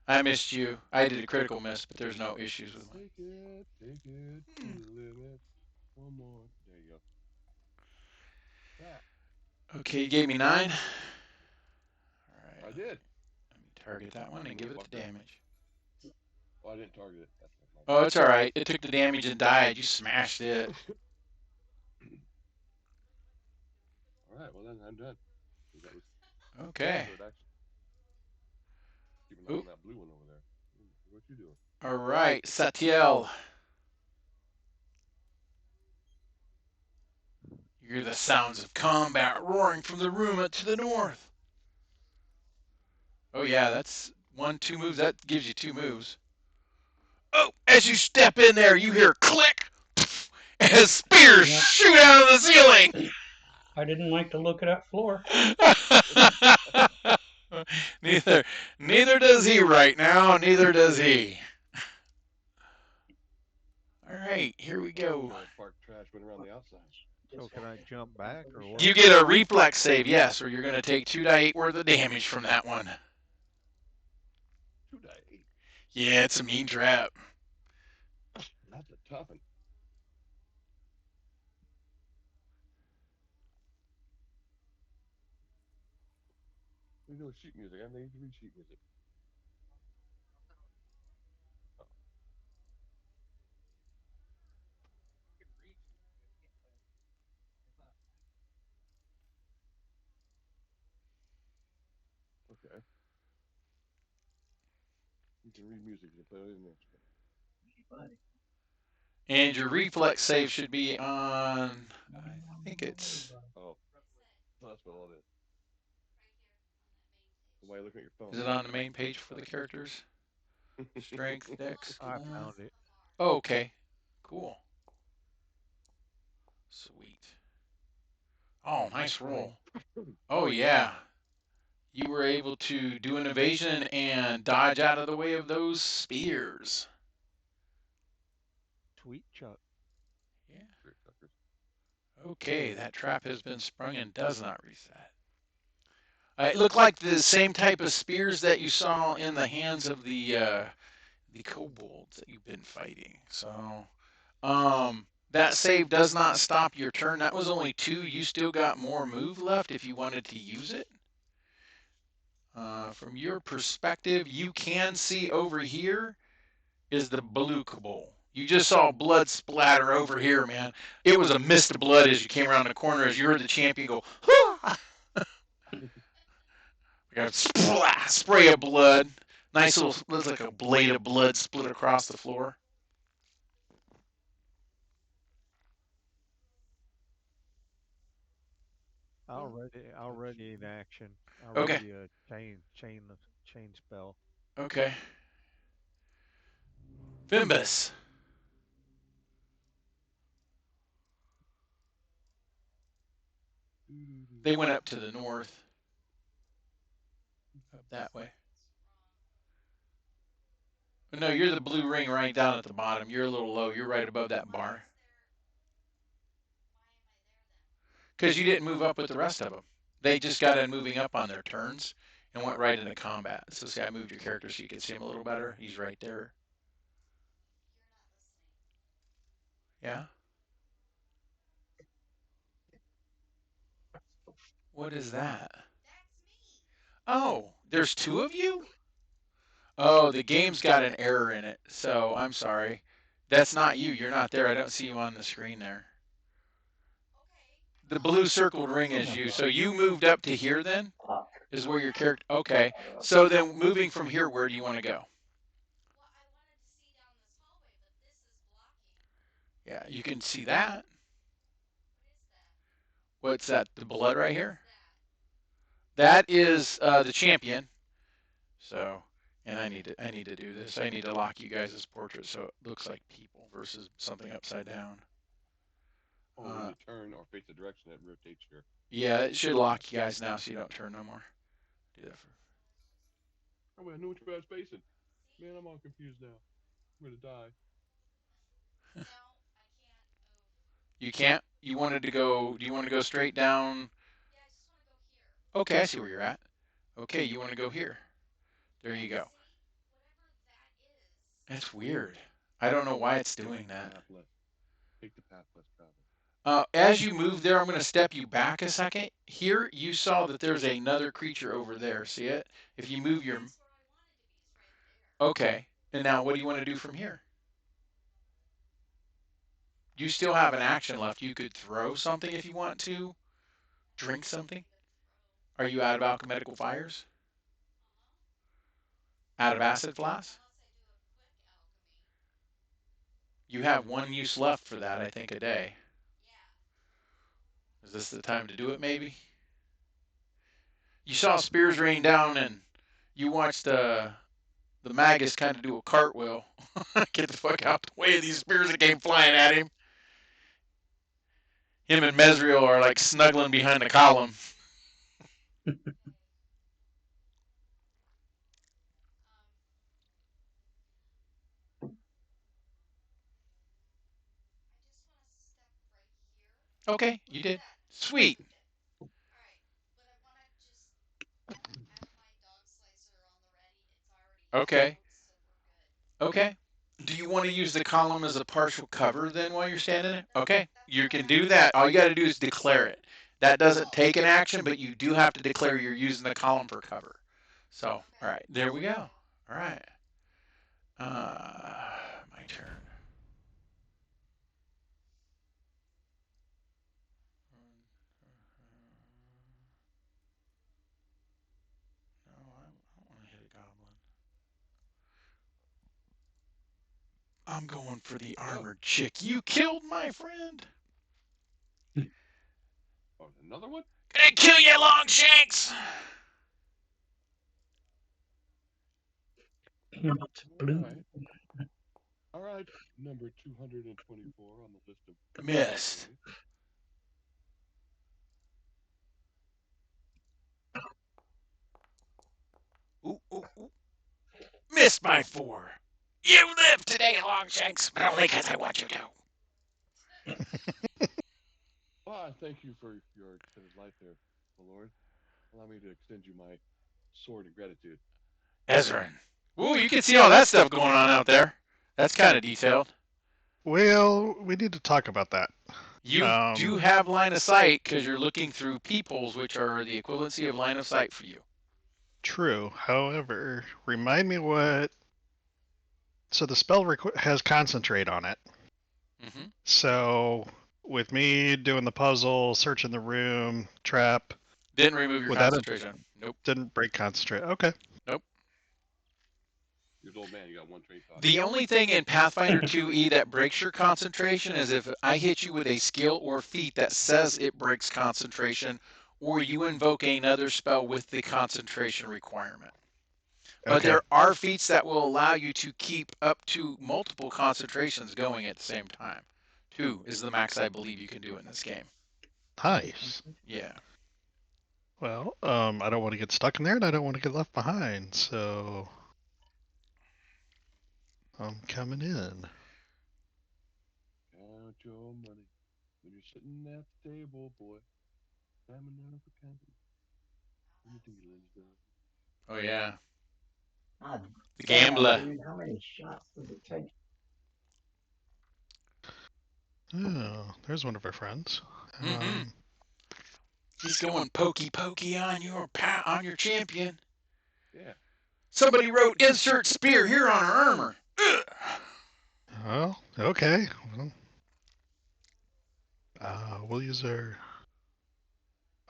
I missed you. I did a critical miss, but there's no issues with me. Take it to the limit. One more. There you go. Okay, you gave me 9. All right. I did. Let me target that one and give it the damage. Oh, I didn't target it. Oh, it's all right. It took the damage and died. You smashed it. All right, well then I'm done. That was okay. Keep an eye on that blue one over there. What you doing? All right, Satiel. You hear the sounds of combat roaring from the room to the north. Oh yeah, that's 1, 2 moves. That gives you 2 moves. Oh, as you step in there, you hear click, as spears Yeah. shoot out of the ceiling. I didn't like to look at that floor. neither does he right now. Neither does he. All right, here we go. Park trash went around the outside. So can I jump back or what? You get a reflex save, yes, or you're going to take 2d8 worth of damage from that one. 2d8. Yeah, it's a mean trap. That's a tough one. We know sheet music. I need to read sheet music. Okay. You can read music and put it in there. And your reflex save should be on, I think it's... Oh, that's what all it is. Why are you looking at your phone? Is it on the main page for the characters? Strength, dex? I found it. Oh, okay. Cool. Sweet. Oh, nice roll. Oh, yeah. You were able to do an evasion and dodge out of the way of those spears. Sweet Chuck. Yeah. Okay, that trap has been sprung and does not reset. It looked like the same type of spears that you saw in the hands of the kobolds that you've been fighting. So, that save does not stop your turn. That was only 2. You still got more move left if you wanted to use it. From your perspective, you can see over here is the blue kobold. You just saw blood splatter over here, man. It was a mist of blood as you came around the corner as you heard the champion go, "Hah!" We got a spray of blood. Nice little, looks like a blade of blood split across the floor. Already in action. Okay. Already a chain spell. Okay. Fimbus. They went up to the north. Up that way. No, you're the blue ring right down at the bottom. You're a little low. You're right above that bar. Because you didn't move up with the rest of them. They just got in moving up on their turns and went right into combat. So see, I moved your character so you could see him a little better. He's right there. Yeah? What is that? Oh, there's 2 of you? Oh, the game's got an error in it. So I'm sorry. That's not you. You're not there. I don't see you on the screen there. The blue circled ring is you. So you moved up to here then? Is where your character... Okay. So then moving from here, where do you want to go? Yeah, you can see that. What's that? The blood right here? That is the champion. So, and I need to do this. I need to lock you guys' portraits so it looks like people versus something upside down. When you turn or face the direction that rotates your... Yeah, it should lock you guys now so you don't turn no more. Do that for... Oh, I knew which way I was facing. Man, I'm all confused now. I'm gonna die. No, I can't. You can't? You wanted to go... Do you want to go straight down? Yeah, I just want to go here. Okay, I see where you're at. Okay, you want to go here. There you go. That's weird. I don't know why it's doing that. Take the path less traveled. As you move there, I'm going to step you back a second. Here, you saw that there's another creature over there. See it? If you move your... Okay. And now what do you want to do from here? You still have an action left. You could throw something if you want to. Drink something. Are you out of alchemical fires? Out of acid flasks? You have 1 use left for that, I think, a day. Is this the time to do it, maybe? You saw spears rain down, and you watched the Magus kind of do a cartwheel. Get the fuck out the way of these spears that came flying at him. Him and Mesriel are like snuggling behind the column. Okay, you did. Sweet. Okay. Okay. Do you want to use the column as a partial cover then while you're standing there? Okay, you can do that. All you got to do is declare it. That doesn't take an action, but you do have to declare you're using the column for cover. So, all right, there we go. All right. My turn. No, I don't want to hit a goblin. I'm going for the armored chick. You killed my friend. Oh, another one? Gonna kill you, Longshanks. And it's blue. All right. Number 224 on the list of Missed. Ooh, ooh, ooh. Missed by 4. You live today, Longshanks, but only because I want you to. Well, I thank you for your extended life there, my lord. Allow me to extend you my sword of gratitude. Ezrin. Ooh, you can see all that stuff going on out there. That's kind of detailed. Well, we need to talk about that. You do have line of sight because you're looking through peepholes, which are the equivalency of line of sight for you. True. However, remind me what. So the spell has concentrate on it. Mm-hmm. So with me doing the puzzle, searching the room, trap. Didn't remove your concentration. Nope. Didn't break concentrate. Okay. Nope. You're an old man. You got one train thought. The only thing in Pathfinder 2e that breaks your concentration is if I hit you with a skill or feat that says it breaks concentration, or you invoke another spell with the concentration requirement. But there are feats that will allow you to keep up to multiple concentrations going at the same time. 2 is the max I believe you can do in this game. Nice. Yeah. Well, I don't want to get stuck in there, and I don't want to get left behind, so I'm coming in. Count your money when you're sitting at the table, boy. Oh yeah. God, The gambler. dude, how many shots does it take? Oh, there's one of our friends. Mm-hmm. He's going pokey pokey on your champion. Yeah. Somebody wrote insert spear here on our armor. Ugh. Well, okay. We'll use our.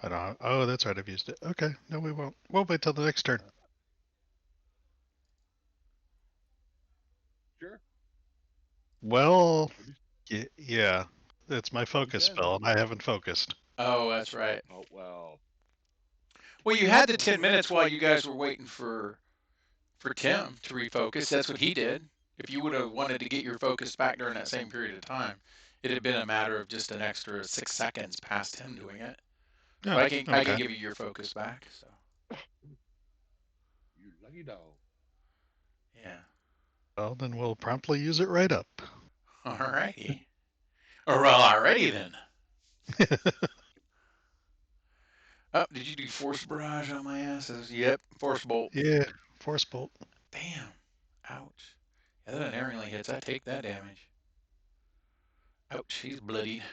I don't. Oh, that's right. I've used it. Okay. No, we won't. We'll wait till the next turn. Sure. Well, yeah. It's my focus spell, and I haven't focused. Oh, that's right. Oh, well. Well, you had the 10 minutes while you guys were waiting for Tim to refocus. That's what he did. If you would have wanted to get your focus back during that same period of time, it had been a matter of just an extra 6 seconds past him doing it. So I can give you your focus back. So. You lucky dog. Yeah. Well, then we'll promptly use it right up. All righty. Or well, already then. Oh, did you do force barrage on my asses? Yep, force bolt. Yeah, force bolt. Damn. Ouch. Yeah, that unerringly hits. I take that damage. Ouch, he's bloodied.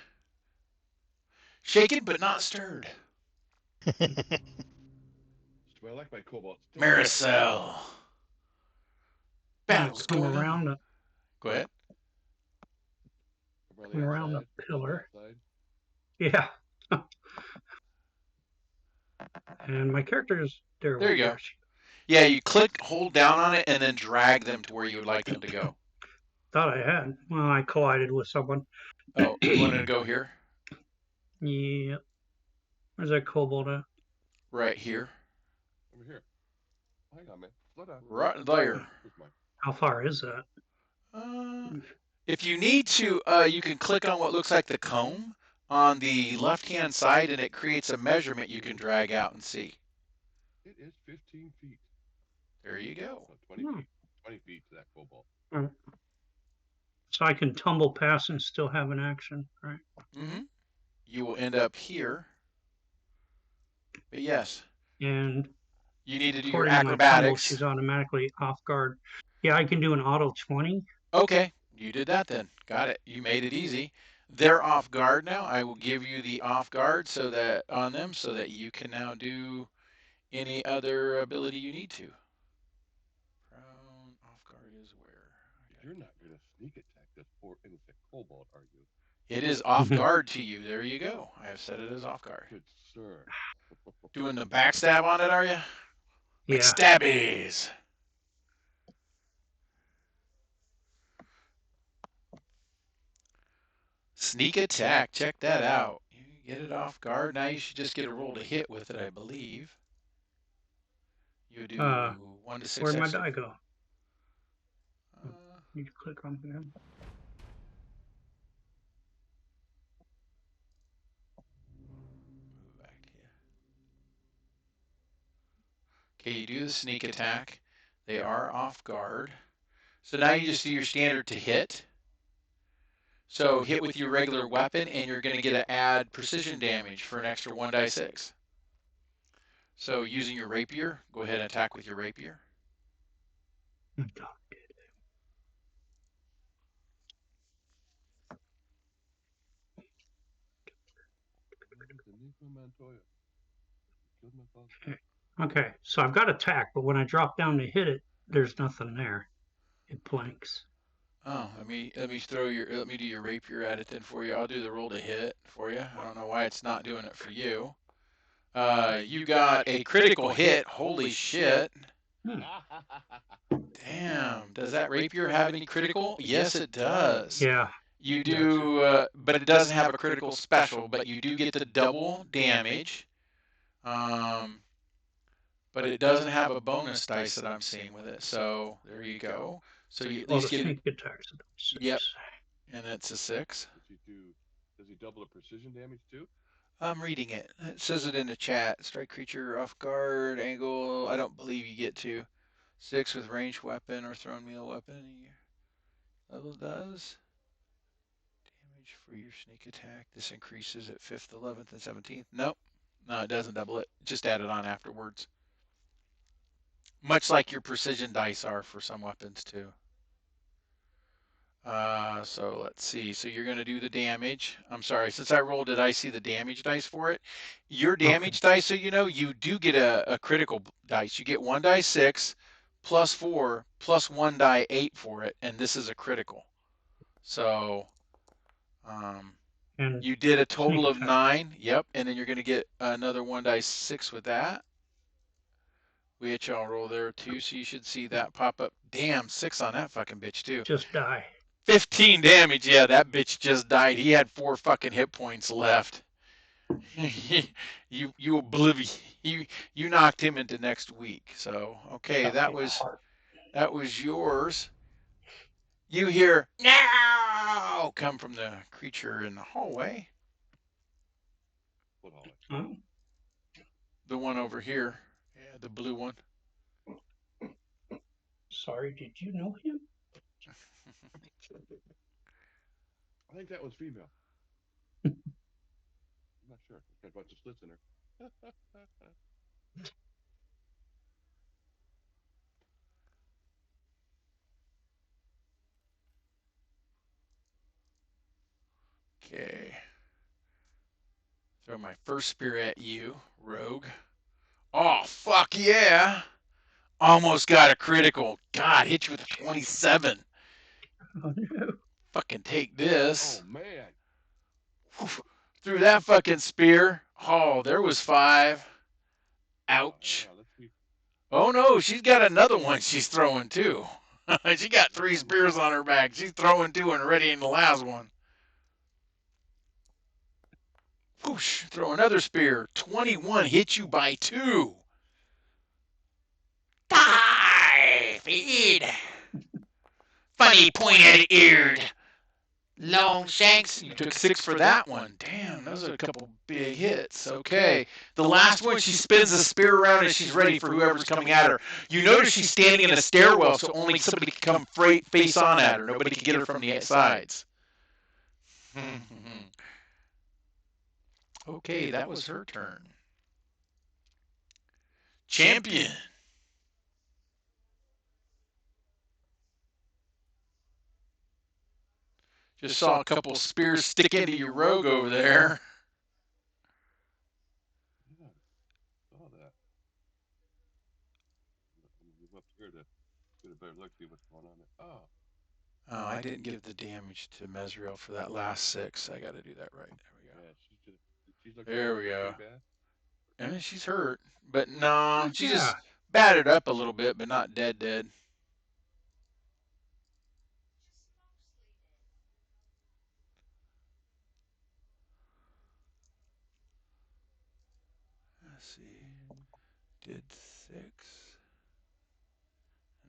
Shaken but not stirred. I like my cobalt. Maricel. Battle's come going around. on. Go ahead. Come around the pillar. Yeah. And my character is there. There you go. Yeah, you click, hold down on it, and then drag them to where you would like them to go. Thought I had. Well, I collided with someone. Oh, you wanted to go here? Yep. Where's that kobold at? Right here. Over here. Hang on, man. Slow down. Right there. How far is that? If you need to, you can click on what looks like the comb on the left-hand side, and it creates a measurement you can drag out and see. It is 15 feet. There you go. So 20 feet. 20 feet to that cobalt. So I can tumble past and still have an action, right? Mm-hmm. You will end up here. But yes. And you need to do your according to my tumble, acrobatics. she's automatically off guard. Yeah, I can do an auto 20. Okay, you did that then. Got it. You made it easy. They're off guard now. I will give you the off guard so that on them so that you can now do any other ability you need to. Prone off guard is where? You're not going to sneak attack this poor innocent cobalt, are you? It is off guard to you. There you go. I have set it as off guard. Good sir. Doing the backstab on it, are you? Yeah. Stabbies. Sneak attack. Check that out. You get it off guard. Now you should just get a roll to hit with it, I believe. You do 1 to 6. Where'd my die go? Uh, Need to click on them. move back here. Okay, you do the sneak attack. They are off guard. So now you just do your standard to hit. So hit with your regular weapon, and you're going to get to add precision damage for an extra 1 die 6. So using your rapier, go ahead and attack with your rapier. Okay, so I've got attack, but when I drop down to hit it, there's nothing there. It blanks. Oh, let me do your rapier at it then for you. I'll do the roll to hit for you. I don't know why it's not doing it for you. You got a critical hit. Holy shit. Damn. Does that rapier have any critical? Yes, it does. Yeah. You do, but it doesn't have a critical special, but you do get the double damage. But it doesn't have a bonus dice that I'm seeing with it. So there you go. So you at least get sneak attacks. Yep. And it's a 6. Does he double the precision damage too? I'm reading it. It says it in the chat. Strike creature off guard, angle. I don't believe you get to 6 with ranged weapon or thrown melee weapon. Level does damage for your sneak attack. This increases at 5th, 11th, and 17th. Nope. No, it doesn't double it. Just add it on afterwards. Much like your precision dice are for some weapons too. So let's see. So you're going to do the damage. I'm sorry, since I rolled it, I see the damage dice for it. Your damage dice, so you know, you do get a critical dice. You get 1 die 6, plus 4, plus 1 die 8 for it, and this is a critical. So you did a total of 9. Yep, and then you're going to get another 1 die 6 with that. Which I'll roll there too, so you should see that pop up. Damn, 6 on that fucking bitch too. Just die. 15 damage. Yeah, that bitch just died. He had 4 fucking hit points left. you oblivious. You knocked him into next week. So okay, that was yours. You hear now come from the creature in the hallway. What hallway? Oh. The one over here. Yeah, the blue one. Sorry, did you know him? I think that was female. I'm not sure. Got a bunch of slits in her. Okay. Throw my first spear at you, rogue. Oh, fuck yeah. Almost got a critical. God, hit you with a 27. Oh, no. Fucking take this. Oh, man. Threw that fucking spear. Oh, there was 5. Ouch. Oh, no, she's got another one she's throwing, too. She got 3 spears on her back. She's throwing 2 and readying the last one. Whoosh, throw another spear. 21 hit you by 2. Die! Feed! Funny pointed-eared Longshanks, you took 6 for that one. Damn, those are a couple big hits. Okay. The last one, she spins the spear around and she's ready for whoever's coming at her. You notice she's standing in a stairwell, so only somebody can come face on at her. Nobody can get her from the sides. Okay, that was her turn. Champion. Just saw a couple spears stick into your rogue over there. Yeah, saw that. Move up here to get a better look, see what's going on there. Oh, I didn't give the damage to Mesriel for that last 6. I got to do that right. There we go. Yeah, she's looking there we go. bad. I mean, she's hurt, but no, she just battered up a little bit, but not dead. Let's see. Did 6 and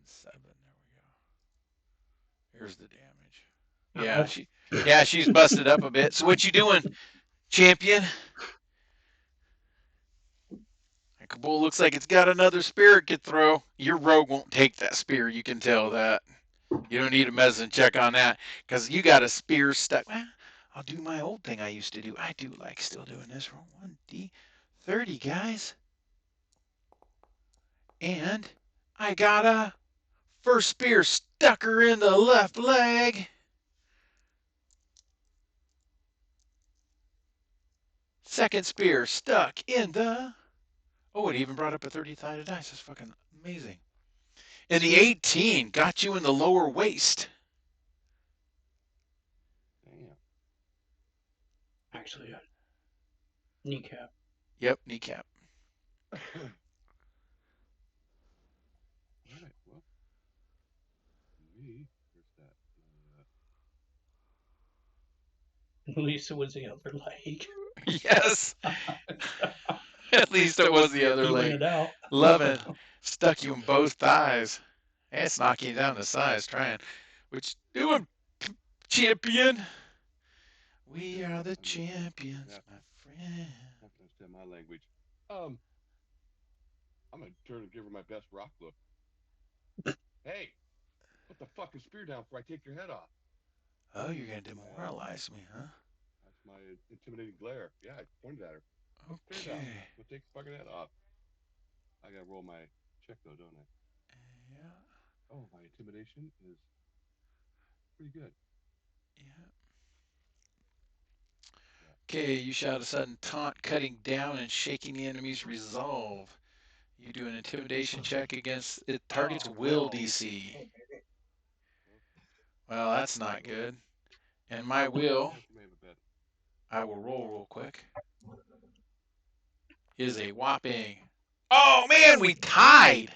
7. There we go. Here's the damage. Yeah, she's busted up a bit. So what you doing, champion? That bull looks like it's got another spear it could throw. Your rogue won't take that spear. You can tell that. You don't need a medicine check on that because you got a spear stuck. Well, I'll do my old thing I used to do. I do like still doing this. Roll 1d30, guys. And I got a first spear stuck her in the left leg. Second spear stuck in the... Oh, it even brought up a 30-sided dice. That's fucking amazing. And the 18 got you in the lower waist. Damn. Actually, kneecap. Yep, kneecap. All right, well, me, where's that? At least it was the other leg. Yes. At least it was the other leg. Love it. Stuck you in both thighs. It's knocking you down to size, trying. Which doing, champion? We are the champions, my friend. I have to understand my language. I'm gonna turn and give her my best rock look. Hey, put the fucking spear down before I take your head off. Oh, you're gonna demoralize me, huh? That's my intimidating glare. Yeah, I pointed at her. Okay. We'll take the fucking head off. I gotta roll my check though, don't I? Yeah. Oh, my intimidation is pretty good. Yeah. Okay, you shout a sudden taunt, cutting down and shaking the enemy's resolve. You do an intimidation check against it target's will DC. Well, that's not good. And my will, I will roll real quick, is a whopping... Oh, man, we tied!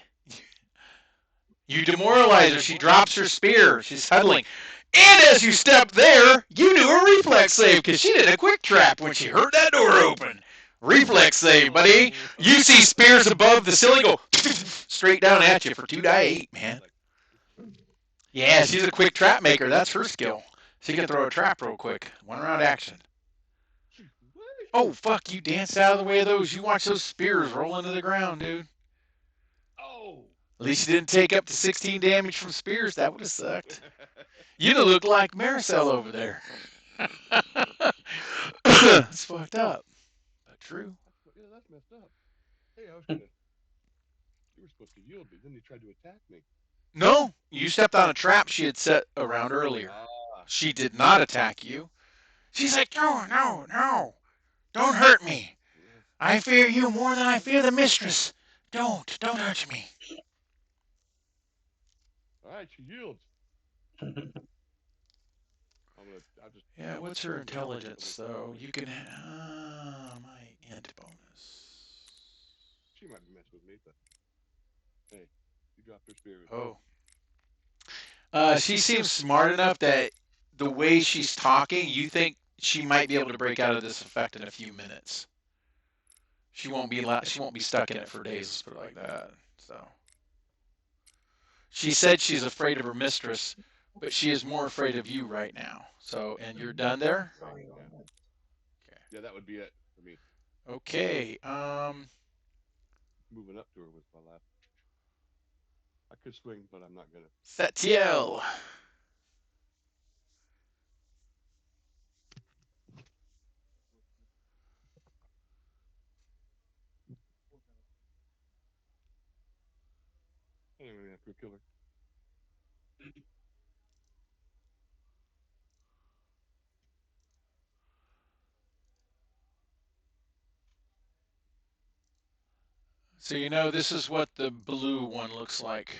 You demoralize her. She drops her spear. She's huddling. And as you step there, you do a reflex save because she did a quick trap when she heard that door open. Reflex save, buddy. You see spears above the ceiling go straight down at you for 2d8, man. Yeah, she's a quick trap maker. That's her skill. She can throw a trap real quick. 1 round action. Oh, fuck, you danced out of the way of those. You watch those spears roll into the ground, dude. Oh! At least you didn't take up to 16 damage from spears. That would have sucked. You'd have looked like Maricel over there. It's fucked up. But true. Yeah, that's messed up. Hey, I was gonna... You were supposed to yield me, then you tried to attack me. No, you stepped on a trap she had set around earlier. She did not attack you. She's like, no. Don't hurt me. I fear you more than I fear the mistress. Don't hurt me. All right, she yields. Yeah, what's her intelligence, though? You can... my int bonus. She might be messing with me, but... Hey, you dropped her spear. Oh. She seems smart enough that the way she's talking, you think she might be able to break out of this effect in a few minutes. She won't be stuck in it for days, let's put it like that. So... She said she's afraid of her mistress. but she is more afraid of you right now. So, and you're done there? Sorry. Yeah, that would be it for me. Okay. Moving up to her was my last. I could swing, but I'm not gonna. Satiel. Anyway, after kill her. So you know this is what the blue one looks like.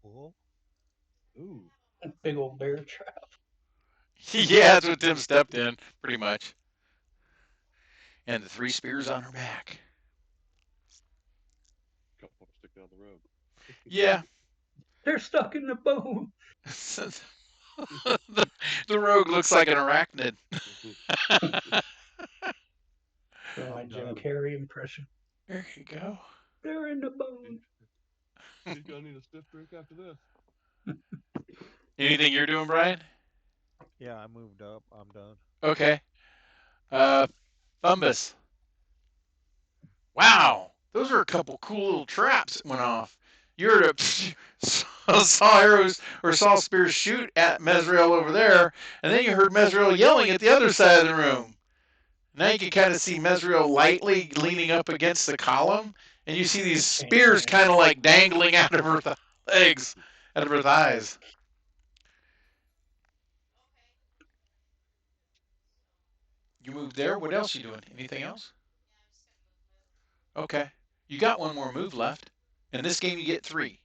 Cool. Ooh. Big old bear trap. Yeah, that's what Tim stepped in, pretty much. And the 3 spears on her back. Couple stick down the road. Yeah. They're stuck in the bone. the rogue looks like an arachnid. My Jim Carrey impression. There you go. They're in the bone. He's gonna need a stiff drink after this. Anything you're doing, Brian? Yeah, I moved up. I'm done. Okay. Thumbus. Wow, those are a couple cool little traps that went off. You heard saw arrows or saw spears shoot at Mesriel over there, and then you heard Mesriel yelling at the other side of the room. Now you can kind of see Mesriel lightly leaning up against the column, and you see these spears kind of like dangling out of her legs, out of her thighs. You moved there. What else are you doing? Anything else? Okay. You got one more move left. In this game, you get 3.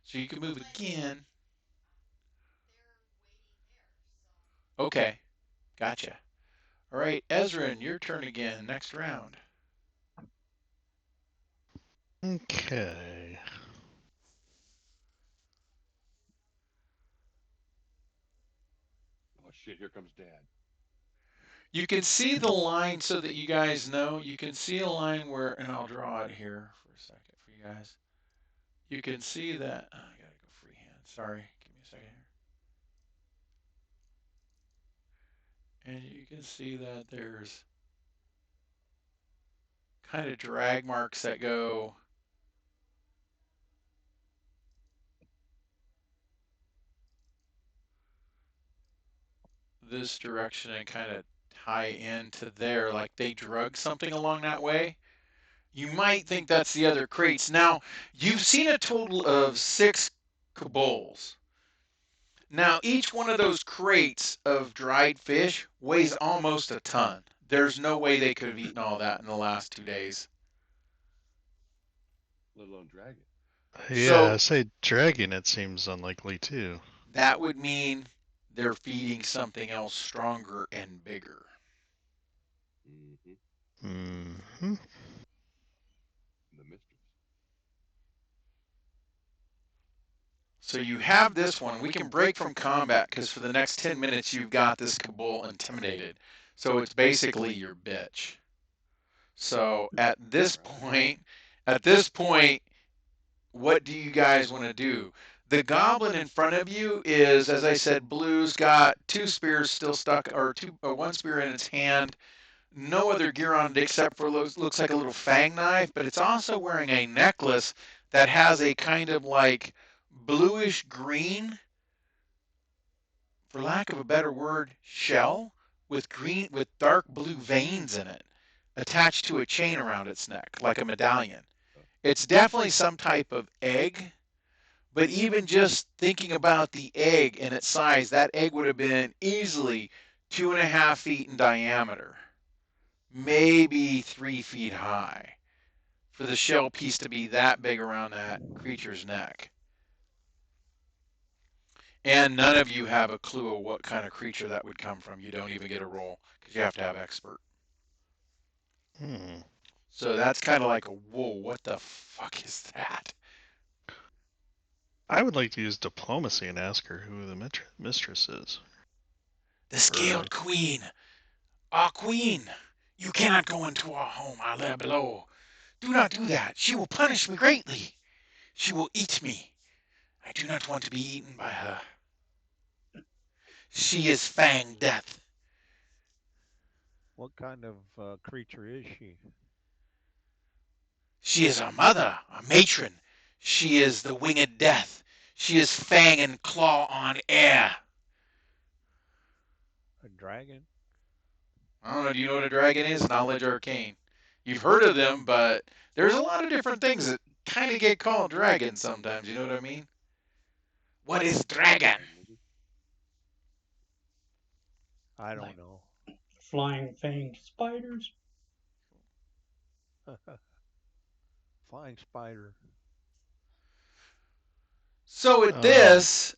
So you can move again. Okay. Gotcha. All right, Ezrin, your turn again. Next round. Okay. Oh shit! Here comes Dad. You can see the line so that you guys know. You can see a line where, and I'll draw it here for a second for you guys. You can see that. Oh, I gotta go freehand. Sorry. Give me a second here. And you can see that there's kind of drag marks that go this direction and kind of tie into there, like they drug something along that way. You might think that's the other crates. Now, you've seen a total of 6 kabols. Now, each one of those crates of dried fish weighs almost a ton. There's no way they could have eaten all that in the last 2 days. Let alone drag it. Yeah, say dragging it seems unlikely too. That would mean they're feeding something else stronger and bigger. Mm-hmm. Mm-hmm. The mistress. So you have this one. We can break from combat because for the next 10 minutes you've got this Cabal intimidated. So it's basically your bitch. So at this point, what do you guys want to do? The goblin in front of you is, as I said, blue's got 2 spears still stuck, or 1 spear in its hand. No other gear on it except for looks like a little fang knife, but it's also wearing a necklace that has a kind of like bluish green, for lack of a better word, shell with dark blue veins in it attached to a chain around its neck, like a medallion. It's definitely some type of egg, but even just thinking about the egg and its size, that egg would have been easily 2.5 feet in diameter, maybe 3 feet high, for the shell piece to be that big around that creature's neck. And none of you have a clue of what kind of creature that would come from. You don't even get a roll because you have to have expert. So that's kind of like a, whoa, what the fuck is that? I would like to use diplomacy and ask her who the mistress is. The Scaled Queen. Our queen. You cannot go into our home. I lay below. Do not do that. She will punish me greatly. She will eat me. I do not want to be eaten by her. She is Fang Death. What kind of creature is she? She is our mother, our matron. She is the winged death. She is fang and claw on air. A dragon? I don't know, do you know what a dragon is? Knowledge arcane. You've heard of them, but there's a lot of different things that kind of get called dragons sometimes, you know what I mean? What is dragon? I don't Like- know. Flying fanged spiders. Flying spider. So at this,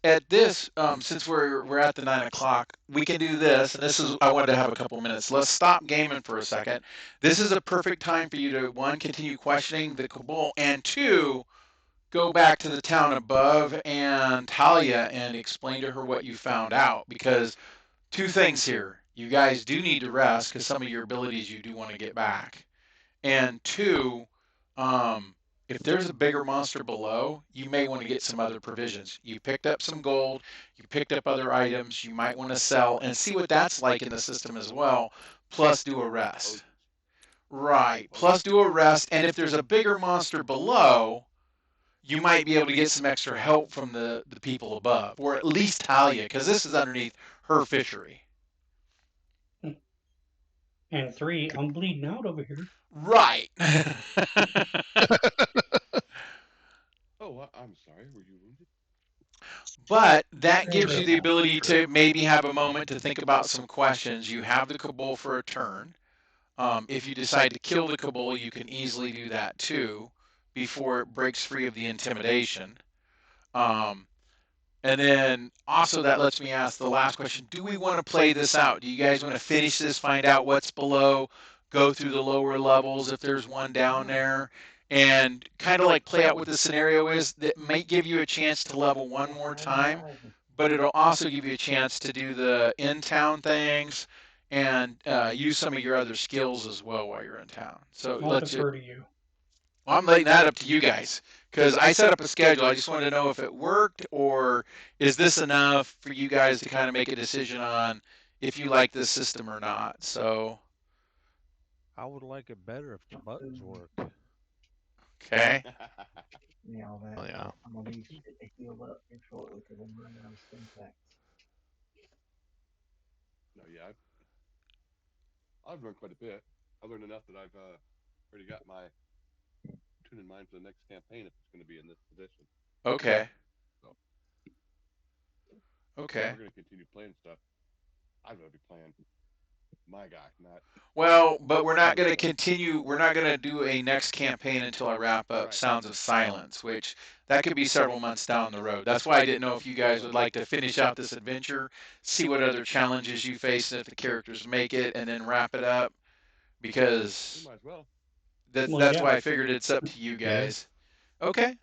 since we're at the 9 o'clock, we can do this. And this is I wanted to have a couple minutes. Let's stop gaming for a second. This is a perfect time for you to one, continue questioning the Cabal, and two, go back to the town above and Talia and explain to her what you found out. Because two things here, you guys do need to rest because some of your abilities you do want to get back. And two, if there's a bigger monster below, you may want to get some other provisions. You picked up some gold, you picked up other items, you might want to sell and see what that's like in the system as well, plus do a rest. Right, plus do a rest, and if there's a bigger monster below, you might be able to get some extra help from the people above, or at least Talia, because this is underneath her fishery. And 3, I'm bleeding out over here. Right. Oh, I'm sorry. Were you wounded? But that gives you the ability to maybe have a moment to think about some questions. You have the Cabal for a turn. If you decide to kill the Cabal, you can easily do that too before it breaks free of the intimidation. And then also that lets me ask the last question. Do we want to play this out? Do you guys want to finish this, find out what's below, go through the lower levels if there's one down there, and kind of like play out what the scenario is? That might give you a chance to level one more time, but it'll also give you a chance to do the in-town things and use some of your other skills as well while you're in town. So I'll defer to you. I'm letting that up to you guys because I set up a schedule. I just wanted to know if it worked, or is this enough for you guys to kind of make a decision on if you like this system or not. So, I would like it better if the buttons work. okay. Yeah, all that. Oh, yeah. I'm gonna need to get heal up here shortly because I'm running out of syntax. No, yeah. I've learned quite a bit. I learned enough that I've already got my tune in mind for the next campaign if it's going to be in this position. Okay. So, Okay. we're going to continue playing stuff. I'd rather be playing my guy, not. Well, but we're not going to continue. We're not going to do a next campaign until I wrap up Sounds of Silence, which that could be several months down the road. That's why I didn't know if you guys would like to finish out this adventure, see what other challenges you face, and if the characters make it, and then wrap it up. Because We might as well. that's why I figured it's up to you guys. Okay.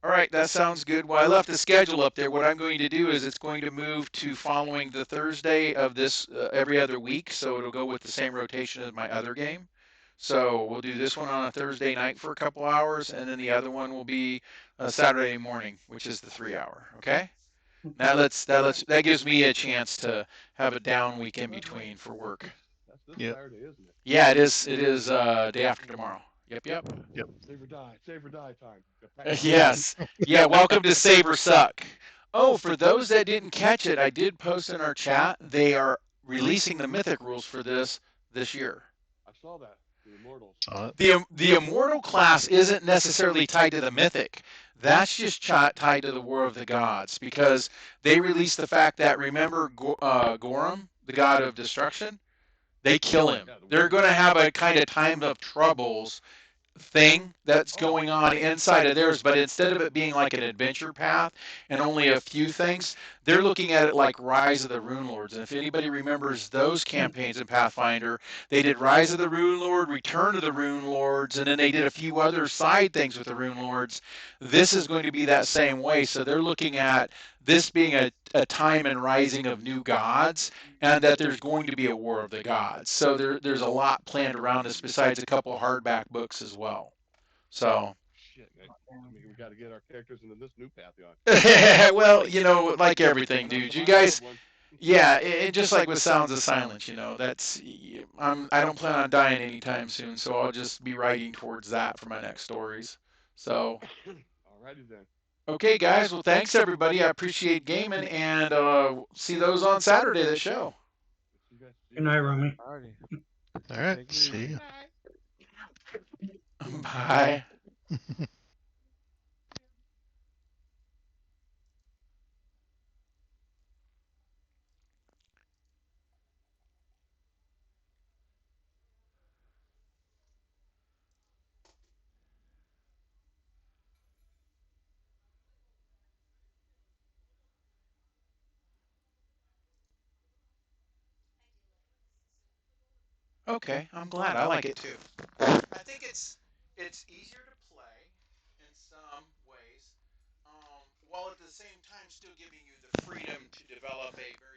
All right, that sounds good. Well, I left the schedule up there. What I'm going to do is it's going to move to following the Thursday of this every other week, so it'll go with the same rotation as my other game. So we'll do this one on a Thursday night for a couple hours, and then the other one will be a Saturday morning, which is the 3-hour. Okay. That gives me a chance to have a down week in between for work. That's this Yep. Saturday, isn't it? Yeah, it is. It is day after tomorrow. Yep. Save or die time. Yes. Yeah, welcome to Save or Suck. Oh, for those that didn't catch it, I did post in our chat. They are releasing the Mythic rules for this year. I saw that. The Immortals. The Immortal class isn't necessarily tied to the Mythic. That's just tied to the War of the Gods because they released the fact that, remember Gorham, the god of destruction? They kill him. They're going to have a kind of time of troubles thing that's going on inside of theirs, but instead of it being like an adventure path and only a few things, they're looking at it like Rise of the Rune Lords. And if anybody remembers those campaigns in Pathfinder, they did Rise of the Rune Lord, Return to the Rune Lords, and then they did a few other side things with the Rune Lords. This is going to be that same way. So they're looking at this being a time and rising of new gods, and that there's going to be a War of the Gods. So there's a lot planned around this besides a couple hardback books as well. So shit, I mean, we got to get our characters into this new pantheon. Well, like everything, dude. You guys, yeah, just like with Sounds of Silence, I don't plan on dying anytime soon, so I'll just be writing towards that for my next stories. So, Alrighty then. okay, guys. Well, thanks everybody. I appreciate gaming, and see those on Saturday. The show. Good night, Romy. Alrighty. All right. Take it See easy. you. Bye. Okay, I'm glad. I like it too. I think it's easier to play in some ways, while at the same time still giving you the freedom to develop a very